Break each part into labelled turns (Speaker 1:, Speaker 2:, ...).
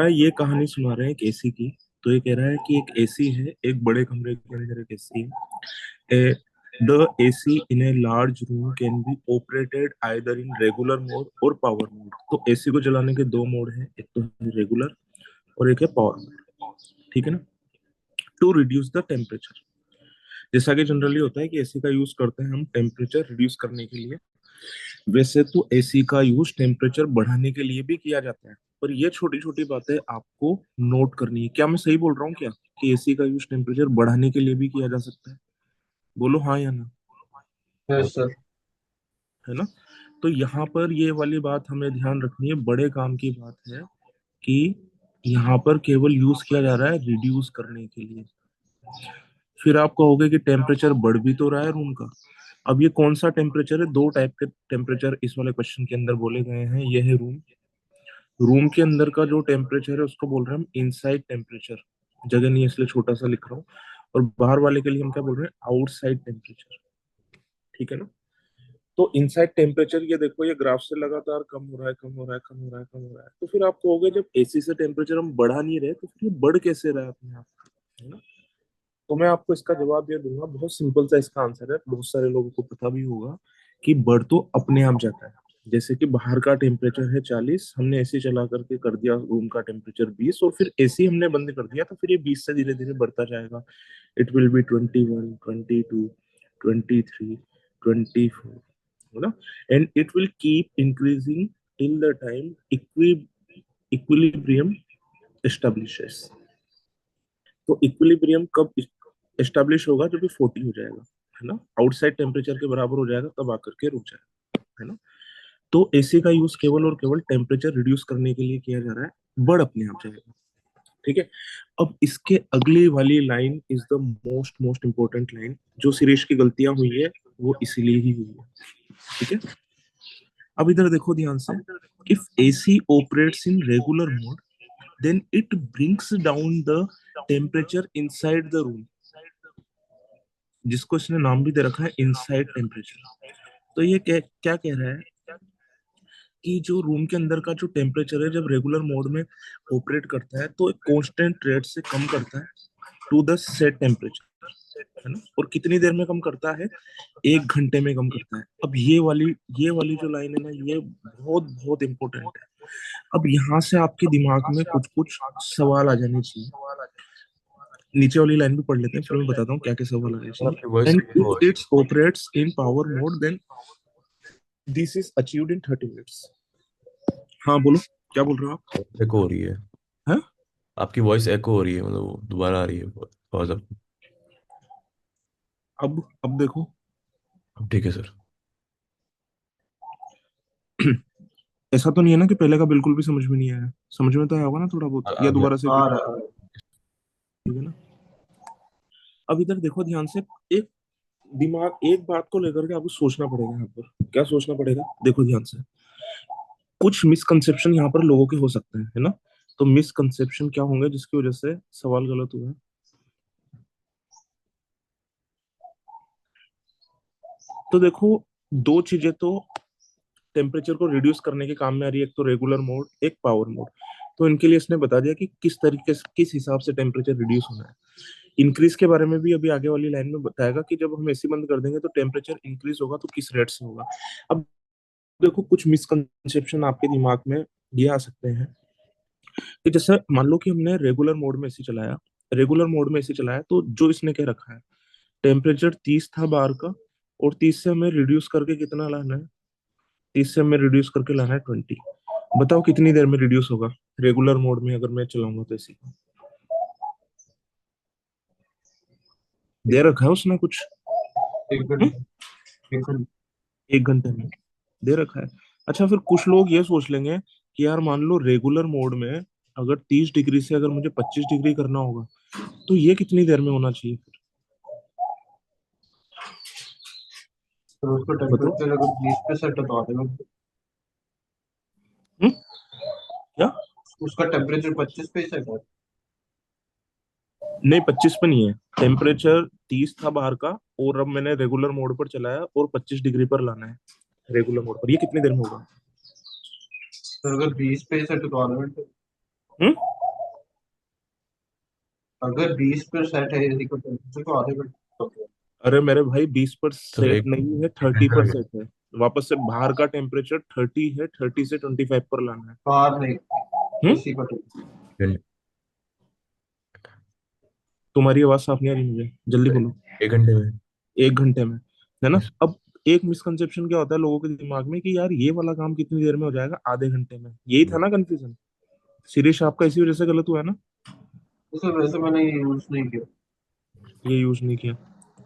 Speaker 1: है ये कहानी सुना रहे हैं एक एसी की। तो ये कह रहा है कि एक एसी है, एक बड़े कमरे के अंदर एक एसी है। The AC in a large room can be operated either in regular mode और पावर मोड। तो एसी को चलाने के दो मोड हैं, एक तो है रेगुलर और एक है पावर मोड। ठीक है ना। टू रिड्यूस द टेम्परेचर, जैसा कि जनरली होता है कि एसी का यूज करते हैं हम टेम्परेचर रिड्यूस करने के लिए। वैसे तो एसी का यूज टेम्परेचर बढ़ाने के लिए भी किया जाता है, पर ये छोटी छोटी बातें आपको नोट करनी है। क्या मैं सही बोल रहा हूँ क्या, कि एसी का यूज टेम्परेचर बढ़ाने के लिए भी किया जा सकता है? बोलो हाँ या ना।
Speaker 2: Yes sir.
Speaker 1: है ना। तो यहाँ पर ये वाली बात हमें ध्यान रखनी है, बड़े काम की बात है कि यहाँ पर केवल यूज किया जा रहा है रिड्यूस करने के लिए। फिर आप कहोगे कि टेम्परेचर बढ़ भी तो रहा है रूम का। अब ये कौन सा टेम्परेचर है? दो टाइप के टेम्परेचर इस वाले क्वेश्चन के अंदर बोले गए हैं। ये है रूम, रूम के अंदर का जो टेम्परेचर है उसको बोल रहे हैं हम इनसाइड टेम्परेचर। जगह नहीं है इसलिए छोटा सा लिख रहा हूँ। और बाहर वाले के लिए हम क्या बोल रहे हैं? Outside temperature. ठीक है ना। तो इनसाइड टेम्परेचर ये देखो, ये ग्राफ से लगातार कम हो रहा है, कम हो रहा है, कम हो रहा है, कम हो रहा है। तो फिर आप कहोगे जब एसी से टेम्परेचर हम बढ़ा नहीं रहे तो फिर ये बढ़ कैसे रहा है अपने आप? है ना। तो मैं आपको इसका जवाब ये दूंगा, बहुत सिंपल सा इसका आंसर है, बहुत सारे लोगों को पता भी होगा कि बढ़ तो अपने आप जाता है। जैसे कि बाहर का टेम्परेचर है 40, हमने एसी चला करके कर दिया रूम का टेम्परेचर 20, और फिर एसी हमने बंद कर दिया, तो फिर ये 20 से धीरे धीरे बढ़ता जाएगा। इट विल बी 21, 22, 23, 24, है ना। And it will keep increasing till the time equilibrium establishes. तो इक्विलिब्रियम कब एस्टेब्लिश होगा? जब ये 40 हो जाएगा, है ना, आउटसाइड टेम्परेचर के बराबर हो जाएगा, तब आकर के रुक जाएगा। है ना। तो एसी का यूज केवल और केवल टेम्परेचर रिड्यूस करने के लिए किया जा रहा है, बढ़ अपने आप जाएगा। ठीक है। अब इसके अगली वाली line is the most most important line. जो सिरेश की गलतियां हुई है वो इसीलिए ही हुई है। ठीक है। अब इधर देखो ध्यान से। If AC operates in regular mode then it brings down the temperature inside the room, जिसको इसने नाम भी दे रखा है इनसाइड टेम्परेचर। तो ये क्या कह रहा है कि जो रूम के अंदर का जो टेम्परेचर है जब रेगुलर मोड में ऑपरेट करता है तो एक कांस्टेंट रेट से कम करता है टू द सेट टेम्परेचर। है ना। और कितनी देर में कम करता है? 1 घंटे में कम करता है। अब ये वाली जो लाइन है ना, ये बहुत बहुत इंपॉर्टेंट है। अब यहाँ से आपके दिमाग में कुछ कुछ सवाल आ जाने चाहिए। नीचे वाली लाइन भी पढ़ लेते हैं, फिर मैं बताता हूँ क्या क्या सवाल आने
Speaker 2: सर
Speaker 1: चाहिए।
Speaker 2: आपकी वॉइस
Speaker 1: एंड
Speaker 2: एको हो
Speaker 1: इफ
Speaker 2: रही
Speaker 1: it's operates in power mode then this is achieved in 30 minutes. हाँ बोलो, क्या बोल रहे हो आप?
Speaker 2: है। एको हो रही है।
Speaker 1: हैं?
Speaker 2: आपकी वॉइस एको हो रही है, मतलब वो दोबारा आ रही है आवाज अब।
Speaker 1: अब देखो।
Speaker 2: ठीक है सर।
Speaker 1: ऐसा तो नहीं है ना कि पहले का बिल्कुल भी समझ में नहीं आया? समझ में तो आया होगा ना थोड़ा बहुत, या
Speaker 2: आ गया।
Speaker 1: दोबारा से
Speaker 2: आ
Speaker 1: रिपीट?
Speaker 2: रहा
Speaker 1: ठीक है ना। अब इधर देखो ध्यान से। एक दिमाग एक बात को लेकर के आपको सोचना पड़ेगा। यहाँ पर क्या सोचना पड़ेगा? देखो ध्यान से। कुछ मिसकंसेप्शन यहाँ पर लोगों के हो सकते हैं, है ना। तो मिसकंसेप्शन क्या होंगे जिसकी वजह से सवाल गलत हुआ है? तो देखो, दो चीजें तो टेम्परेचर को रिड्यूस करने के काम में आ रही है, एक तो रेगुलर मोड, एक पावर मोड। तो इनके लिए इसने बता दिया कि किस तरीके से, किस हिसाब से टेम्परेचर रिड्यूस होना है। इंक्रीज के बारे में भी अभी आगे वाली लाइन में बताएगा कि जब हम एसी बंद कर देंगे तो टेम्परेचर इंक्रीज होगा, तो किस रेट से होगा। अब देखो, कुछ मिसकंसेप्शन आपके दिमाग में ये आ सकते हैं कि जैसे मान लो कि हमने रेगुलर मोड में एसी चलाया, तो जो इसने क्या रखा है, टेम्परेचर 30 था बाहर का, और 30 से हमें रिड्यूस करके कितना लाना है? 30 से हमें रिड्यूस करके लाना है 20। बताओ कितनी देर में रिड्यूस होगा रेगुलर मोड में अगर मैं चलाऊंगा तो एसी को? दे रखा है उसने कुछ?
Speaker 2: है। एक
Speaker 1: हम्म?
Speaker 2: घंटे। एक घंटे।
Speaker 1: 1 घंटे में दे रखा है। अच्छा, फिर कुछ लोग ये सोच लेंगे कि यार मान लो रेगुलर मोड में अगर 30 डिग्री से अगर मुझे 25 डिग्री करना होगा, तो ये कितनी देर में होना चाहिए फिर?
Speaker 2: तो उसका
Speaker 1: बताओ।
Speaker 2: टेम्परेचर अगर 20 पे सेट है तो आधे घंटे।
Speaker 1: हम्म? क्या?
Speaker 2: उसका टेम्परेचर 25 पे ही सेट है।
Speaker 1: नहीं, 25 पे नहीं है। टेम्परेचर 30 था बाहर का, और अब मैंने रेगुलर मोड पर चलाया और 25 डिग्री पर लाना है रेगुलर मोड पर। ये कितनी देर में होगा?
Speaker 2: तो अगर 20 पे ही सेट है तो आधे घंटे।
Speaker 1: हम्म?
Speaker 3: अगर 20% है यदि को टेम्परेचर तो आधे घंटे तक है।
Speaker 1: अरे मेरे भाई 20 पर
Speaker 2: तो
Speaker 1: सेट
Speaker 2: एक
Speaker 1: नहीं है,
Speaker 2: एक
Speaker 1: 30
Speaker 2: घंटा
Speaker 1: पर
Speaker 2: लगे।
Speaker 1: सेट है। वापस से बाहर का टेम्परेचर 30 है, 30 से 25 पर लाना है।
Speaker 3: बाहर नहीं,
Speaker 1: हम्म।
Speaker 3: एसी का टेम्परेचर।
Speaker 2: घं-
Speaker 1: तुम्हारी आवाज साफ नहीं आ रही मुझे, जल्दी बोलो।
Speaker 2: एक घंटे में।
Speaker 1: 1 घंटे में, है ना।
Speaker 2: Yes।
Speaker 1: अब एक मिसकंसेप्शन क्या होता है लोगों के दिमाग में कि यार ये वाला काम कितनी देर में हो जाएगा, आधे घंटे में। यही था ना कंफ्यूजन। सीरीज आपका इसी वजह से गलत हुआ है ना।
Speaker 3: वैसे वैसे मैंने यूज नहीं किया।
Speaker 1: ये यूज नहीं किया,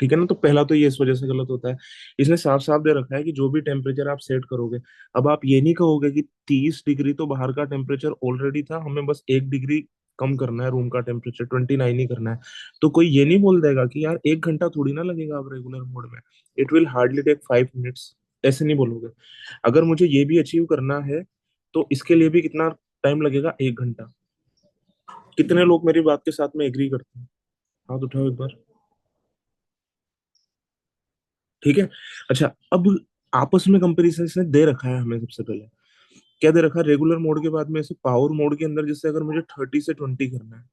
Speaker 1: ठीक है ना। तो पहला तो ये इस वजह से गलत होता है। इसने साफ साफ दे रखा है कि जो भी टेम्परेचर आप सेट करोगे, अब आप ये नहीं कहोगे कि 30 डिग्री तो बाहर का टेम्परेचर ऑलरेडी था, हमें बस 1 डिग्री कम करना है रूम का टेम्परेचर, 29 ही करना है। तो कोई ये नहीं बोल देगा कि यार 1 घंटा थोड़ी ना लगेगा आप रेगुलर मोड में, it will hardly take 5 minutes. ऐसे नहीं बोलोगे। अगर मुझे ये भी अचीव करना है तो इसके लिए भी कितना टाइम लगेगा, 1 घंटा। कितने लोग मेरी बात के साथ में एग्री करते हैं, हाथ उठाओ एक बार। ठीक है। अच्छा, अब आपस में कंपैरिजन इसने दे रखा है हमें। सबसे पहले क्या दे रखा है, रेगुलर मोड के बाद में ऐसे पावर मोड के अंदर, जैसे अगर मुझे 30 से 20 करना है,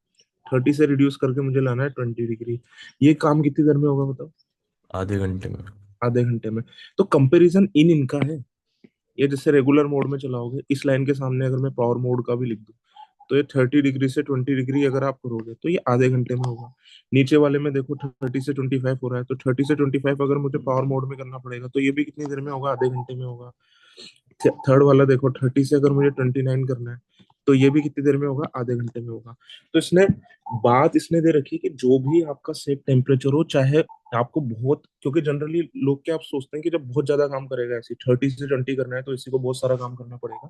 Speaker 1: 30 से रिड्यूस करके मुझे लाना है 20 डिग्री, ये काम कितनी देर में होगा बताओ।
Speaker 2: आधे घंटे में।
Speaker 1: आधे घंटे में। तो कंपैरिजन इन इनका है। ये जैसे रेगुलर मोड में चलाओगे, इस लाइन के सामने अगर मैं पावर मोड का भी लिख दूं, तो ये 30 डिग्री से 20 डिग्री अगर आप करोगे तो ये आधे घंटे में होगा। नीचे वाले में देखो 30 से 25 हो रहा है, तो 30 से 25 अगर मुझे पावर मोड में करना पड़ेगा तो ये भी कितनी देर में होगा, आधे घंटे में होगा। थर्ड वाला देखो, 30 से अगर मुझे 29 करना है तो ये भी कितनी देर में होगा, आधे घंटे में होगा। तो इसने बात इसने दे रखी कि जो भी आपका सेट टेम्परेचर हो, चाहे आपको बहुत, क्योंकि जनरली लोग क्या आप सोचते हैं कि जब बहुत ज्यादा काम करेगा, ऐसे 30 से 20 करना है तो इसी को बहुत सारा काम करना पड़ेगा,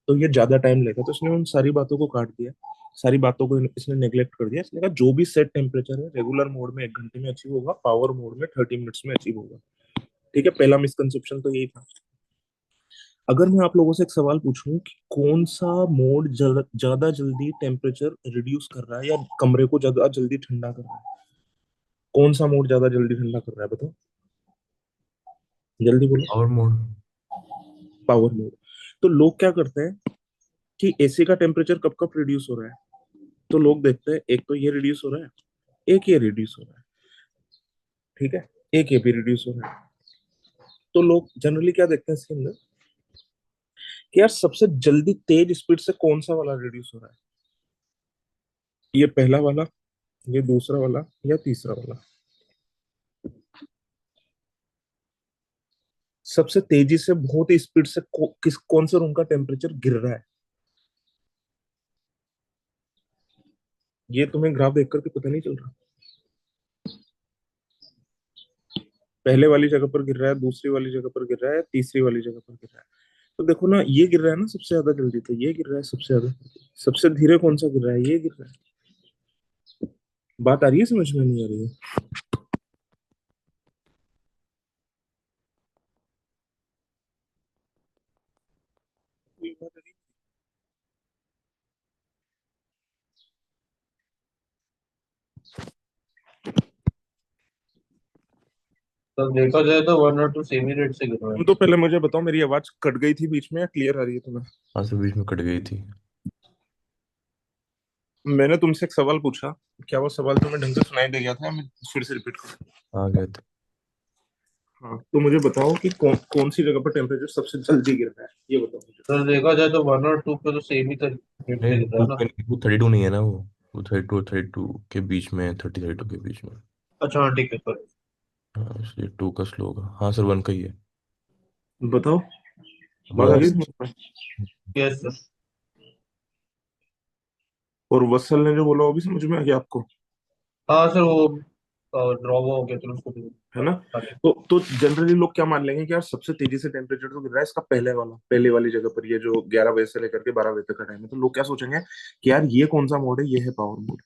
Speaker 1: तो ये ज्यादा टाइम लेगा। तो इसने उन सारी बातों को काट दिया, सारी बातों को इसने नेग्लेक्ट कर दिया। इसने कहा जो भी सेट टेम्परेचर है रेगुलर मोड में 1 घंटे में अचीव होगा, पावर मोड में 30 मिनट्स में अचीव होगा। ठीक है, पहला मिसकंसेप्शन तो यही था। अगर मैं आप लोगों से एक सवाल पूछूं कि कौन सा मोड ज्यादा जल्दी टेम्परेचर रिड्यूस कर रहा है या कमरे को ज्यादा जल्दी ठंडा कर रहा है, कौन सा मोड ज्यादा जल्दी ठंडा कर रहा है बताओ, जल्दी बोलो।
Speaker 2: और मोड।
Speaker 1: Power mode. तो लोग क्या करते हैं कि एसी का टेम्परेचर कब कब रिड्यूस हो रहा है, तो लोग देखते हैं एक तो ये रिड्यूस हो रहा है, एक ये रिड्यूस हो रहा है, ठीक है, एक ये भी रिड्यूस हो रहा है। तो लोग जनरली क्या देखते हैं इसके अंदर कि यार सबसे जल्दी तेज स्पीड से कौन सा वाला रिड्यूस हो रहा है, ये पहला वाला, ये दूसरा वाला, या तीसरा वाला। सबसे तेजी से बहुत ही स्पीड से कौन से रूम का टेम्परेचर गिर रहा है, ये तुम्हें ग्राफ देख करके पता नहीं चल रहा। पहले वाली जगह पर गिर रहा है, दूसरी वाली जगह पर गिर रहा है, तीसरी वाली जगह पर गिर रहा है। तो देखो ना, ये गिर रहा है ना सबसे ज्यादा जल्दी, तो ये गिर रहा है सबसे ज्यादा। सबसे धीरे कौन सा गिर रहा है, ये गिर रहा है। बात आ रही है, समझ में नहीं आ रही है। कोई बात आ रही है?
Speaker 3: तो देखा जाए तो 1 और 2 सेम ही रेट से गिर रहा है।
Speaker 1: तुम तो पहले मुझे बताओ, मेरी आवाज कट गई थी बीच में या क्लियर आ रही है तुम्हें।
Speaker 2: हाँ से बीच में कट गई थी।
Speaker 1: मैंने तुमसे एक सवाल पूछा, क्या वो सवाल तुम्हें ढंग से सुनाई दे गया था, या मैं फिर से रिपीट करूं।
Speaker 2: आ गए थे।
Speaker 1: हाँ, तो मुझे बताओ कि कौन कौन सी जगह पर टेम्परेचर सबसे जल्दी गिर रहा है, ये बताओ मुझे।
Speaker 3: तो देखा जाए तो 1 और 2 पे तो सेम ही रेट से
Speaker 2: नहीं
Speaker 3: गिर रहा
Speaker 2: टू
Speaker 3: है ना।
Speaker 2: पे नहीं, वो 32 नहीं है ना वो 32 के बीच में है, 32 के बीच में।
Speaker 3: अच्छा हाँ ठीक है सर।
Speaker 2: हाँ इसलिए टू का स्लो होगा। हाँ सर वन का ही है।
Speaker 1: बताओ, बात आ
Speaker 2: वन।
Speaker 1: गई समझ में।
Speaker 3: Yes sir.
Speaker 1: और वत्सल ने जो बोला वो भी समझ में आ गया आपको,
Speaker 3: हाँ सर वो ड्रॉ हो गया तो उसको भी
Speaker 1: है ना।
Speaker 3: आगे।
Speaker 1: तो जनरली लोग क्या मान लेंगे कि यार सबसे तेजी से टेम्परेचर तो गिर रहा है इसका पहले वाला, पहले वाली जगह पर, ये जो 11 बजे से लेकर के 12 बजे तक का टाइम है। तो लोग क्या सोचेंगे कि यार ये कौन सा मोड है, ये है पावर मोड।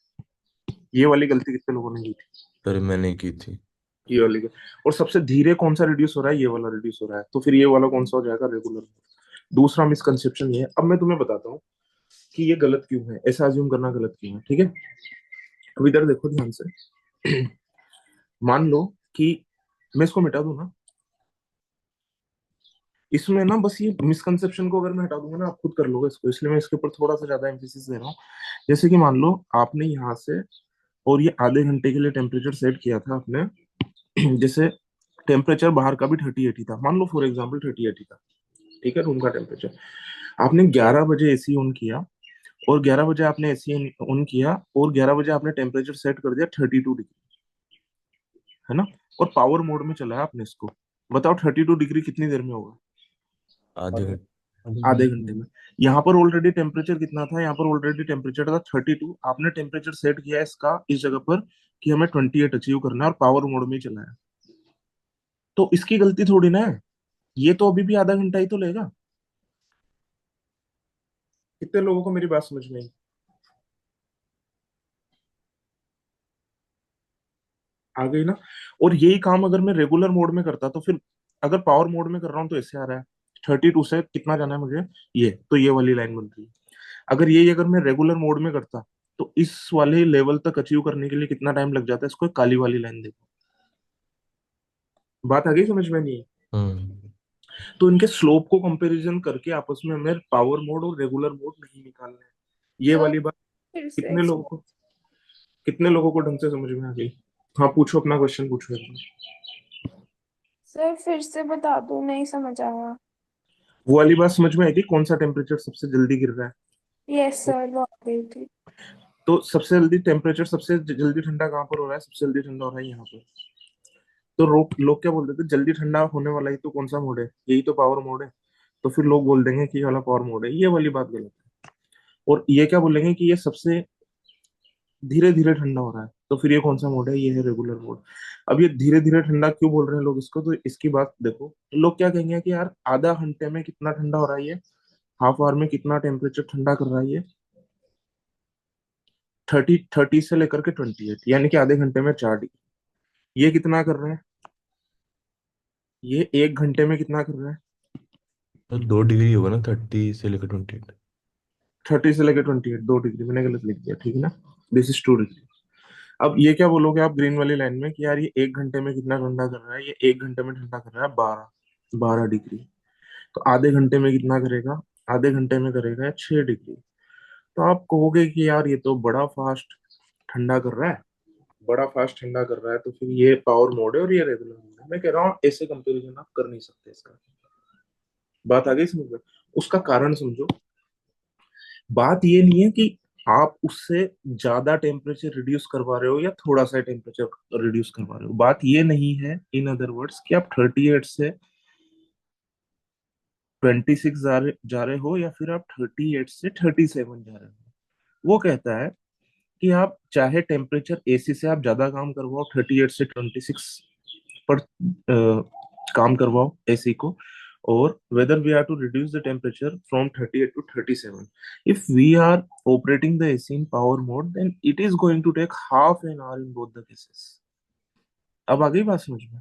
Speaker 1: ये वाली गलती कितने लोगों ने की थी,
Speaker 2: सर मैंने की थी।
Speaker 1: ये वाली और सबसे धीरे कौन सा रिड्यूस हो रहा है, ये वाला रिड्यूस हो रहा है, तो फिर ये वाला कौन सा हो जाएगा, रेगुलर। दूसरा मिसकंसेप्शन ये है, अब मैं तुम्हें बताता हूँ कि ये गलत क्यों है, ऐसा अज्यूम करना गलत क्यों है, ठीक है। अब इधर देखो ध्यान से। मान लो कि मैं इसको मिटा दूं ना, इसमें ना बस ये मिसकंसेप्शन को अगर मैं हटा दूंगा ना, आप खुद कर लोगे इसको, इसलिए मैं इसके ऊपर थोड़ा सा ज्यादा एम्फेसिस दे रहा हूँ। जैसे कि मान लो आपने यहाँ से और ये आधे घंटे के लिए टेम्परेचर सेट किया था आपने। जैसे टेम्परेचर बाहर का भी 38 ही था, मान लो फॉर एग्जाम्पल 38 ही था, ठीक है, रूम का टेम्परेचर। आपने 11 बजे एसी ऑन किया, और 11 बजे आपने एसी ऑन किया, और 11 बजे आपने टेम्परेचर सेट कर दिया 32 डिग्री, है ना, और पावर मोड में चलाया आपने इसको। बताओ 32 डिग्री कितनी देर में होगा?
Speaker 2: आधे घंटे।
Speaker 1: आधे घंटे में। यहाँ पर ऑलरेडी टेम्परेचर कितना था? यहाँ पर ऑलरेडी टेम्परेचर था 32। आपने टेम्परेचर सेट किया इसका इस जगह पर कि हमें 28 अचीव करना है, और पावर मोड में ही चलाया। तो इसकी गलती थोड़ी ना है, ये तो अभी भी आधा घंटा ही तो लेगा। कितने लोगों को मेरी बात समझ में आई? आ गई ना? और यही काम अगर मैं रेगुलर मोड में करता तो फिर, अगर पावर मोड में कर रहा हूँ तो इससे आ रहा है 32 से कितना जाना है मुझे, ये तो ये वाली लाइन बन रही है। अगर यही अगर मैं रेगुलर मोड में करता तो इस वाले लेवल तक अचीव करने के लिए कितना टाइम लग जाता है? इसको काली वाली लाइन देखो। बात आ गई समझ में? नहीं?
Speaker 2: हम्म।
Speaker 1: तो इनके स्लोप को कंपैरिजन करके आपस में हमें पावर मोड और रेगुलर मोड नहीं निकालना है। ये
Speaker 4: सर
Speaker 1: वाली बात
Speaker 4: फिर से
Speaker 1: कितने लोगों को कितने लोगों को ढंग से समझ में आ गई? हाँ पूछो, अपना क्वेश्चन पूछो एकदम।
Speaker 4: सर फिर से बता दो, नहीं समझ आया।
Speaker 1: वो वाली बात समझ में आई थी, कौन सा टेम्परेचर सबसे जल्दी गिर रहा है?
Speaker 4: यस सर, वो आ गई थी।
Speaker 1: तो सबसे जल्दी टेम्परेचर, सबसे जल्दी ठंडा कहाँ पर हो रहा है? सबसे जल्दी ठंडा हो रहा है यहाँ पर। तो लोग क्या बोलते थे, जल्दी ठंडा होने वाला ही तो कौन सा मोड है? यही तो पावर मोड है। तो फिर लोग बोल देंगे कि ये वाला पावर मोड है। ये वाली बात गलत है। और ये क्या बोलेंगे कि ये सबसे धीरे धीरे ठंडा हो रहा है, तो फिर ये कौन सा मोड है? ये है रेगुलर मोड। अब ये धीरे धीरे ठंडा क्यों बोल रहे हैं लोग इसको? तो इसकी बात देखो, लोग क्या कहेंगे कि यार आधा घंटे में कितना ठंडा हो रहा है ये, हाफ आवर में कितना टेम्परेचर ठंडा कर रहा है ये? 30 से लेकर के 28, यानी कि आधे घंटे में 4 डिग्री। ये कितना कर रहे हैं? ये 1 घंटे में कितना कर रहा है?
Speaker 2: तो 2 डिग्री होगा ना, 30 से लेकर 28।
Speaker 1: 30 से लेकर 28, 2 डिग्री मैंने गलत लिख दिया, ठीक है ना। This is 2 degree. अब ये क्या बोलोगे आप ग्रीन वाली लाइन में कि यार ये 1 घंटे में कितना ठंडा कर रहा है? ये 1 घंटे में ठंडा कर रहा है 12 डिग्री। तो आधे घंटे में कितना करेगा? आधे घंटे में करेगा 6 डिग्री। तो आप कहोगे कि यार ये तो बड़ा फास्ट ठंडा कर रहा है, बड़ा फास्ट ठंडा कर रहा है, तो फिर ये पावर मोड है और ये रेगुलर मोड है। मैं कह रहा हूँ ऐसे कंपेरिजन आप कर नहीं सकते इसका। बात आ गई समझ में? उसका कारण समझो। बात ये नहीं है कि आप उससे ज्यादा टेम्परेचर रिड्यूस करवा रहे हो या थोड़ा सा टेम्परेचर रिड्यूस करवा रहे हो। बात ये नहीं है इन अदर वर्ड्स कि आप 38 से 26 जा रहे हो, या फिर आप 38 से 37 जा रहे हो। वो कहता है कि आप चाहे टेम्परेचर एसी से आप ज्यादा काम करवाओ, 38 से 26 पर काम करवाओ एसी को, और whether we are to reduce the temperature from 38 to 37, if we are operating the AC in power mode, then it is going to take half an hour in both the cases. अब आ गई बात समझ में?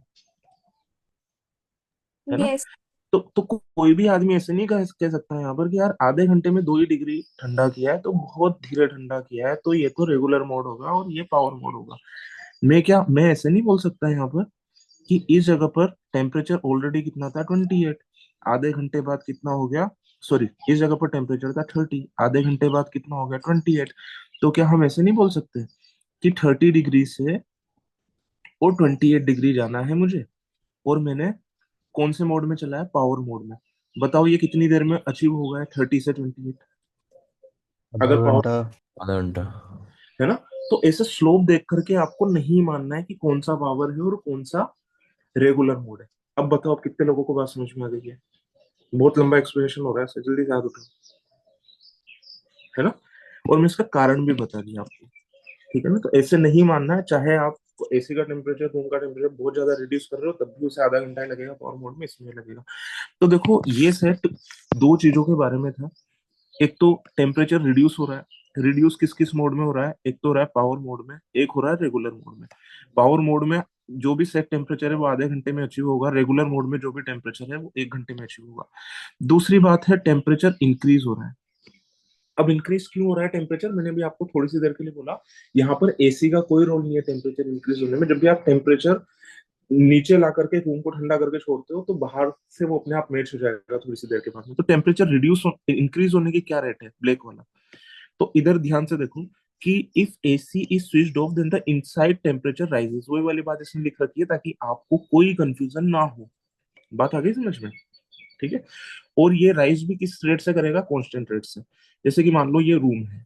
Speaker 1: है ना?
Speaker 4: Yes.
Speaker 1: तो कोई भी आदमी ऐसे नहीं कह सकता है यहाँ पर कि यार आधे घंटे में 2 ही डिग्री ठंडा किया है तो बहुत धीरे ठंडा किया है, तो ये तो रेगुलर मोड होगा और ये पावर मोड होगा। मैं ऐसे नहीं बोल सकता यहाँ पर कि इस जगह पर टेम्परेचर ऑलरेडी कितना था 28, आधे घंटे बाद कितना हो गया, सॉरी इस जगह पर टेम्परेचर था 30, आधे घंटे बाद कितना हो गया 28। तो क्या हम ऐसे नहीं बोल सकते कि 30 डिग्री से और 28 डिग्री जाना है मुझे, और मैंने कौन से मोड में चला है? पावर मोड में। बताओ ये कितनी देर में अचीव होगा 30 से 28?
Speaker 5: आधा
Speaker 1: अगर पावर,
Speaker 5: घंटा।
Speaker 2: आधा घंटा।
Speaker 1: है ना? तो ऐसे स्लोप देख करके आपको नहीं मानना है कि कौन सा पावर है और कौन सा रेगुलर मोड है। अब बताओ आप कितने लोगों को बात समझ में आ गई है? बहुत लंबा एक्सप्लेनेशन हो रहा है, जल्दी से हाथ उठाओ, है ना। और मैं इसका कारण भी बता दिया आपको, ठीक है ना। तो ऐसे नहीं मानना है, चाहे आप एसी का टेम्परेचर, रूम का टेम्परेचर बहुत ज्यादा रिड्यूस कर रहे हो, तब भी उसे आधा घंटा ही लगेगा, पावर मोड में इसमें लगेगा। तो देखो ये सेट दो चीजों के बारे में था। एक तो टेम्परेचर रिड्यूस हो रहा है, रिड्यूस किस किस मोड में हो रहा है? एक तो हो रहा है पावर मोड में, एक हो रहा है रेगुलर मोड में। पावर मोड में जो भी सेट टेम्परेचर है वो आधे घंटे में अचीव होगा, रेगुलर मोड में जो भी टेम्परेचर है वो 1 घंटे में अचीव होगा। दूसरी बात है टेम्परेचर इंक्रीज हो रहा है। अब इंक्रीज क्यों हो रहा है टेम्परेचर? मैंने भी आपको थोड़ी सी देर के लिए बोला, यहाँ पर एसी का कोई रोल नहीं है टेम्परेचर इंक्रीज होने में। जब भी आप टेम्परेचर नीचे ला करके रूम को ठंडा करके छोड़ते हो तो बाहर से वो अपने आप मेल्ट हो जाएगा थोड़ी सी देर के बाद में। तो टेम्परेचर रिड्यूस इंक्रीज होने की क्या रेट है? ब्लैक वाला। तो इधर ध्यान से देखो, कि if AC is switched off then the inside temperature rises, वही वाली बात इसमें लिख रखी है ताकि आपको कोई कंफ्यूजन ना हो। बात आ गई समझ में? ठीक है। और ये राइज भी किस रेट से करेगा? कांस्टेंट रेट से। जैसे कि मान लो ये रूम है,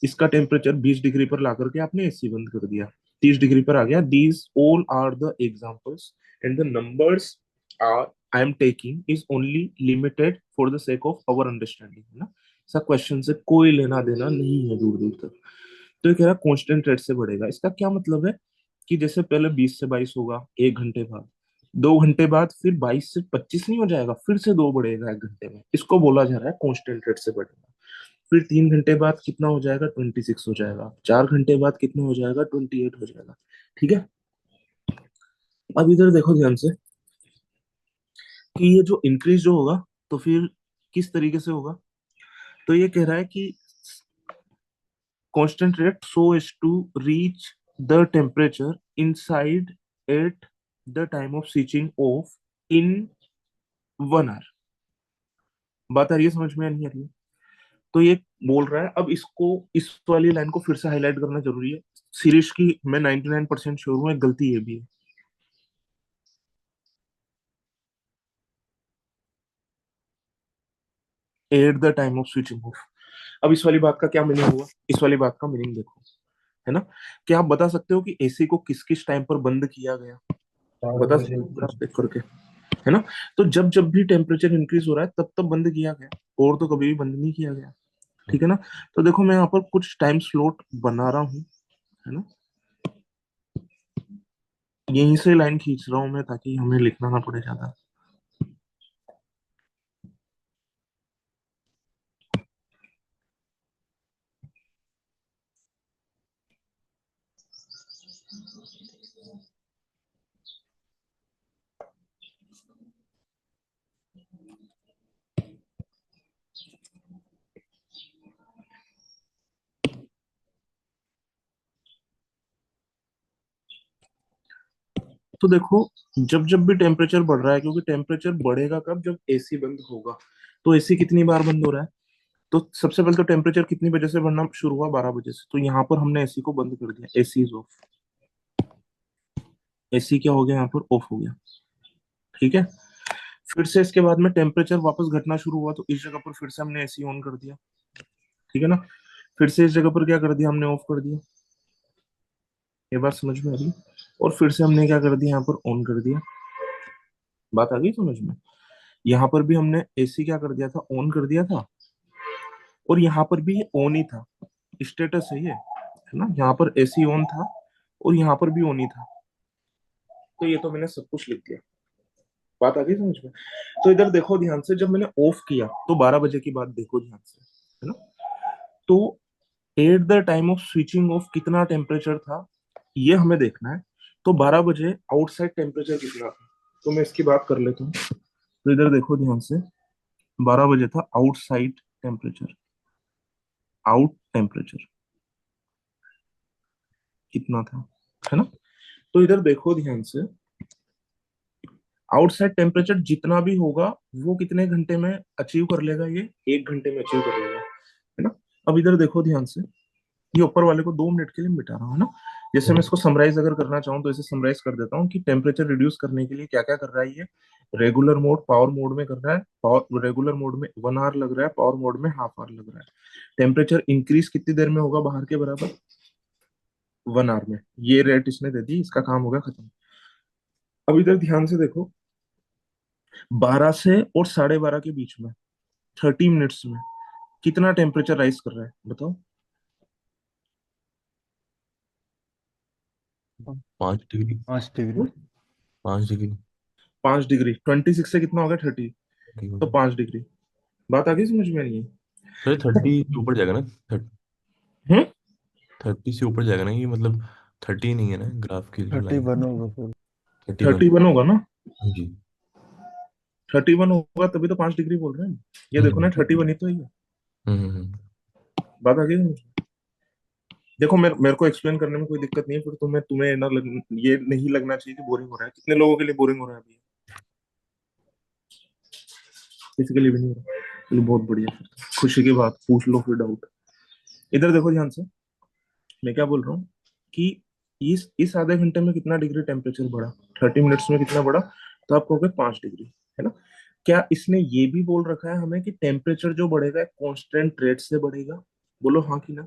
Speaker 1: इसका टेम्परेचर 20 डिग्री पर ला करके आपने एसी बंद कर दिया, 30 डिग्री पर आ गया। These all are the examples and the numbers are I am taking is only limited for the sake of our understanding, है ना। ऐसा क्वेश्चन से कोई लेना देना नहीं है दूर दूर तक। तो ये कह रहा कांस्टेंट रेट से बढ़ेगा। इसका क्या मतलब है कि जैसे पहले 20 से 22 होगा 1 घंटे बाद, 2 घंटे बाद फिर 22 से 25 नहीं हो जाएगा, फिर से 2 बढ़ेगा 1 घंटे में, इसको बोला जा रहा है कांस्टेंट रेट से बढ़ेगा। फिर 3 घंटे बाद कितना हो जाएगा? 26 हो जाएगा। 4 घंटे बाद कितना हो जाएगा? 28 हो जाएगा। ठीक है। अब इधर देखो ध्यान से कि ये जो इंक्रीज जो होगा तो फिर किस तरीके से होगा। तो ये कह रहा है कि constant rate so as to reach the temperature inside at the time of switching off in 1 hour। बात आ रही है समझ में या नहीं आ रही है? तो ये बोल रहा है, अब इसको इस वाली लाइन को फिर से हाईलाइट करना जरूरी है। सीरीज की मैं 99% श्योर हूं, एक गलती ये भी है। At the time of switching off. अब इस वाली बात का क्या मीनिंग हुआ? इस वाली बात का मीनिंग देखो, है ना। क्या आप बता सकते हो कि एसी को किस किस टाइम पर बंद किया गया?
Speaker 3: 12
Speaker 1: बता
Speaker 3: बजे।
Speaker 1: सकते हो ग्राफ देख करके, है ना। तो जब जब भी टेम्परेचर इंक्रीज हो रहा है तब तब बंद किया गया, और तो कभी भी बंद नहीं किया गया। ठीक है ना। तो देखो मैं यहाँ पर कुछ टाइम स्लॉट बना रहा हूँ, है ना। यहीं से लाइन खींच रहा हूँ मैं ताकि हमें लिखना ना पड़े ज्यादा। तो देखो जब जब भी टेम्परेचर बढ़ रहा है, क्योंकि टेम्परेचर बढ़ेगा कब? जब एसी बंद होगा। तो एसी कितनी बार बंद हो रहा है? तो सबसे पहले तो टेम्परेचर कितनी बजे से बढ़ना शुरू हुआ? 12 बजे से। तो यहाँ पर हमने एसी को बंद कर दिया, एसी इज ऑफ। एसी क्या हो गया? यहाँ पर ऑफ हो गया। ठीक है। फिर से इसके बाद में टेम्परेचर वापस घटना शुरू हुआ, तो इस जगह पर फिर से हमने एसी ऑन कर दिया। ठीक है ना। फिर से इस जगह पर क्या कर दिया? हमने ऑफ कर दिया। ये बात समझ में आ रही? और फिर से हमने क्या कर दिया? यहाँ पर ऑन कर दिया। बात आ गई समझ में? यहाँ पर भी हमने एसी क्या कर दिया था? ऑन कर दिया था। और यहाँ पर भी ऑन ही था, स्टेटस है ये, है ना। यहाँ पर एसी ऑन था और यहाँ पर भी ऑन ही था। तो ये तो मैंने सब कुछ लिख दिया। बात आ गई समझ में? तो इधर देखो ध्यान से, जब मैंने ऑफ किया तो 12 बजे की बात देखो ध्यान से, है ना। तो at the time of switching off कितना टेम्परेचर था ये हमें देखना है। तो 12 बजे आउटसाइड टेम्परेचर कितना था? तो मैं इसकी बात कर लेता हूँ। तो इधर देखो ध्यान से, 12 बजे था आउटसाइड टेम्परेचर। आउट टेम्परेचर कितना था, है ना। तो इधर देखो ध्यान से, आउटसाइड टेम्परेचर जितना भी होगा वो कितने घंटे में अचीव कर लेगा? ये 1 घंटे में अचीव कर लेगा, है ना। अब इधर देखो ध्यान से, ये ऊपर वाले को 2 मिनट के लिए मिटा रहा हूँ, है ना। जैसे मैं इसको समराइज अगर करना चाहूँ तो इसे समराइज कर देता हूँ कि टेम्परेचर रिड्यूस करने के लिए क्या क्या कर रहा है ये। रेगुलर मोड पावर मोड में कर रहा है, पावर रेगुलर मोड में 1 आवर लग रहा है, पावर मोड में हाफ आवर लग रहा है। टेम्परेचर इंक्रीज कितनी देर में होगा? बाहर के बराबर 1 आवर में। ये रेट इसने दे दी, इसका काम हो गया खत्म। अब इधर ध्यान से देखो, 12 से और 12:30 के बीच में 30 मिनट्स में कितना टेम्परेचर राइज कर रहा है बताओ?
Speaker 2: 5 डिग्री।
Speaker 5: 5 डिग्री।
Speaker 2: 5 डिग्री।
Speaker 1: 5 डिग्री। 26 से कितना हो गया? 30। तो 5 डिग्री। बात आगे समझ में नहीं है?
Speaker 2: सर 30 से ऊपर जाएगा ना?
Speaker 1: हम्म।
Speaker 2: 30 से ऊपर जाएगा ना ये, मतलब 30 नहीं है ना ग्राफ की जो लाइन?
Speaker 5: 31 होगा फिर।
Speaker 2: 31।
Speaker 1: 31 होगा ना।
Speaker 2: जी।
Speaker 1: 31 होगा तभी तो 5 डिग्री बोल रहे हैं। ये देखो ना,
Speaker 2: हम्म
Speaker 1: 31 ही तो है ये।
Speaker 2: हम्म हम्म,
Speaker 1: बात आगे समझ में? देखो मेरे को एक्सप्लेन करने में कोई दिक्कत नहीं है, फिर तुम्हें तुम्हें ना ये नहीं लगना चाहिए कि बोरिंग हो रहा है। कितने लोगों के लिए बोरिंग हो रहा है अभी? किसी के लिए भी नहीं हो रहा? चलो बहुत बढ़िया, फिर तो खुशी की बात। पूछ लो फिर डाउट। इधर देखो ध्यान से, मैं क्या बोल रहा हूँ कि इस आधे घंटे में कितना डिग्री टेम्परेचर बढ़ा, 30 मिनट्स में कितना बढ़ा, तो आप कहोगे 5 डिग्री, है ना। क्या इसने ये भी बोल रखा है हमें कि टेम्परेचर जो बढ़ेगा कांस्टेंट रेट से बढ़ेगा? बोलो हाँ कि ना,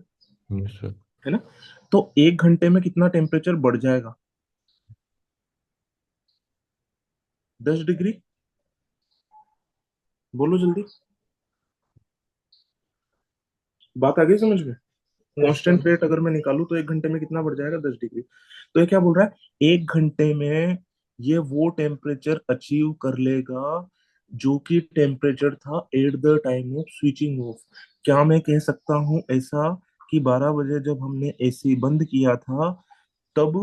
Speaker 2: यस सर।
Speaker 1: है ना। तो 1 घंटे में कितना टेम्परेचर बढ़ जाएगा? 10 डिग्री। बोलो जल्दी, बात आ गई समझ में?
Speaker 3: Yes sir.
Speaker 1: कांस्टेंट रेट अगर मैं निकालूं तो 1 घंटे में कितना बढ़ जाएगा? 10 डिग्री। तो ये क्या बोल रहा है, 1 घंटे में ये वो टेम्परेचर अचीव कर लेगा जो कि टेम्परेचर था at the time of switching off. क्या मैं कह सकता हूं ऐसा कि 12 बजे जब हमने एसी बंद किया था तब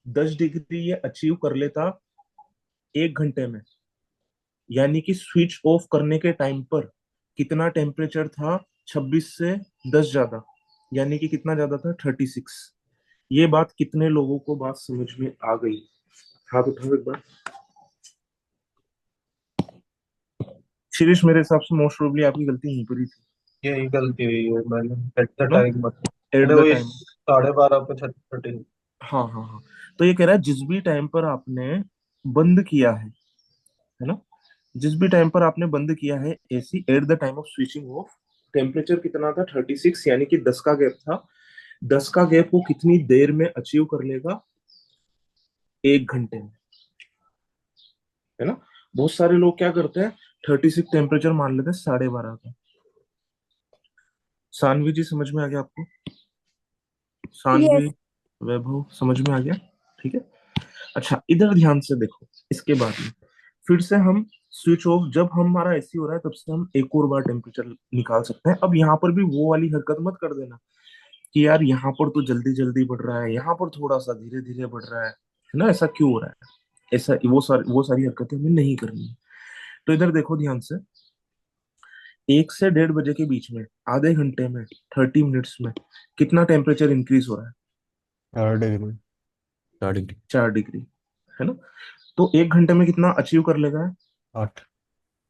Speaker 1: 10 डिग्री ये अचीव कर लेता 1 घंटे में? यानी कि स्विच ऑफ करने के टाइम पर कितना टेम्परेचर था? 26 से 10 ज्यादा, यानी कि कितना ज्यादा था? 36। ये बात कितने लोगों को बात समझ में आ गई? हाथ उठाओ एक बार। शिरीष, मेरे हिसाब से मोस्ट प्रोबेबली आपकी गलती यहीं पर ही थी,
Speaker 3: यही गलती हुई है मैंने एट द
Speaker 1: है ना।
Speaker 3: टाइम,
Speaker 1: एट
Speaker 3: अरे
Speaker 1: द
Speaker 3: वही
Speaker 1: टाइम,
Speaker 3: 12:30 पे 30।
Speaker 1: हाँ हाँ हाँ। तो ये कह रहा है जिस भी टाइम पर आपने बंद किया है ना, जिस भी टाइम पर आपने बंद किया है AC at the time of switching off, temperature कितना था? 36, यानी कि 10 का गैप था। 10 का गैप वो कितनी देर में अचीव कर लेगा? 1 घंटे में, है ना। बहुत सारे लोग क्या करते हैं, 36 टेम्परेचर मान लेते हैं 12:30 का। सानवी जी समझ में आ गया आपको? सानवी,
Speaker 4: यस।
Speaker 1: वैभव, समझ में आ गया? ठीक है। अच्छा, इधर ध्यान से देखो, इसके बाद में फिर से हम स्विच ऑफ, जब हमारा एसी हो रहा है तब से हम एक और बार टेम्परेचर निकाल सकते हैं। अब यहाँ पर भी वो वाली हरकत मत कर देना कि यार यहाँ पर तो जल्दी जल्दी बढ़ रहा है, यहाँ पर थोड़ा सा धीरे धीरे बढ़ रहा है ना, ऐसा क्यों हो रहा है? ऐसा वो सारी हरकतें हमें नहीं करनी है। तो इधर देखो ध्यान से, 1 से 1:30 बजे के बीच में, आधे घंटे में, 30 मिनट्स में कितना टेम्परेचर इंक्रीज हो रहा है?
Speaker 5: 4 डिग्री।
Speaker 2: 4 डिग्री।
Speaker 1: 4 डिग्री, है ना। तो 1 घंटे में कितना अचीव कर लेगा?
Speaker 5: 8।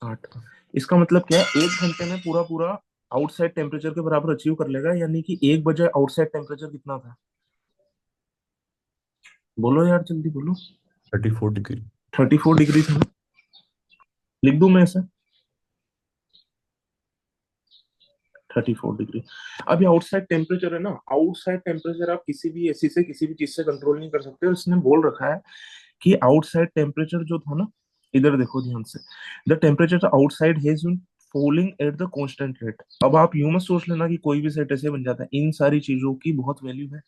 Speaker 1: 8। इसका मतलब क्या है, 1 घंटे में पूरा पूरा आउटसाइड टेम्परेचर के बराबर अचीव कर लेगा, यानी कि 1 बजे आउटसाइड टेम्परेचर कितना था? बोलो यार जल्दी बोलो।
Speaker 2: 34 डिग्री।
Speaker 1: 34 डिग्री था ना। लिख दूं मैं ऐसा? 34 डिग्री। अब ये आउटसाइड टेम्परेचर है ना, आउटसाइड टेम्परेचर आप किसी भी एसी से किसी भी चीज से कंट्रोल नहीं कर सकते, और इसने बोल रखा है कि आउटसाइड टेम्परेचर जो था ना, इधर देखो ध्यान से, the temperature outside has been falling at the constant rate. अब आप यूं मत सोच लेना कि कोई भी सेट ऐसे बन जाता है, इन सारी चीजों की बहुत वैल्यू है,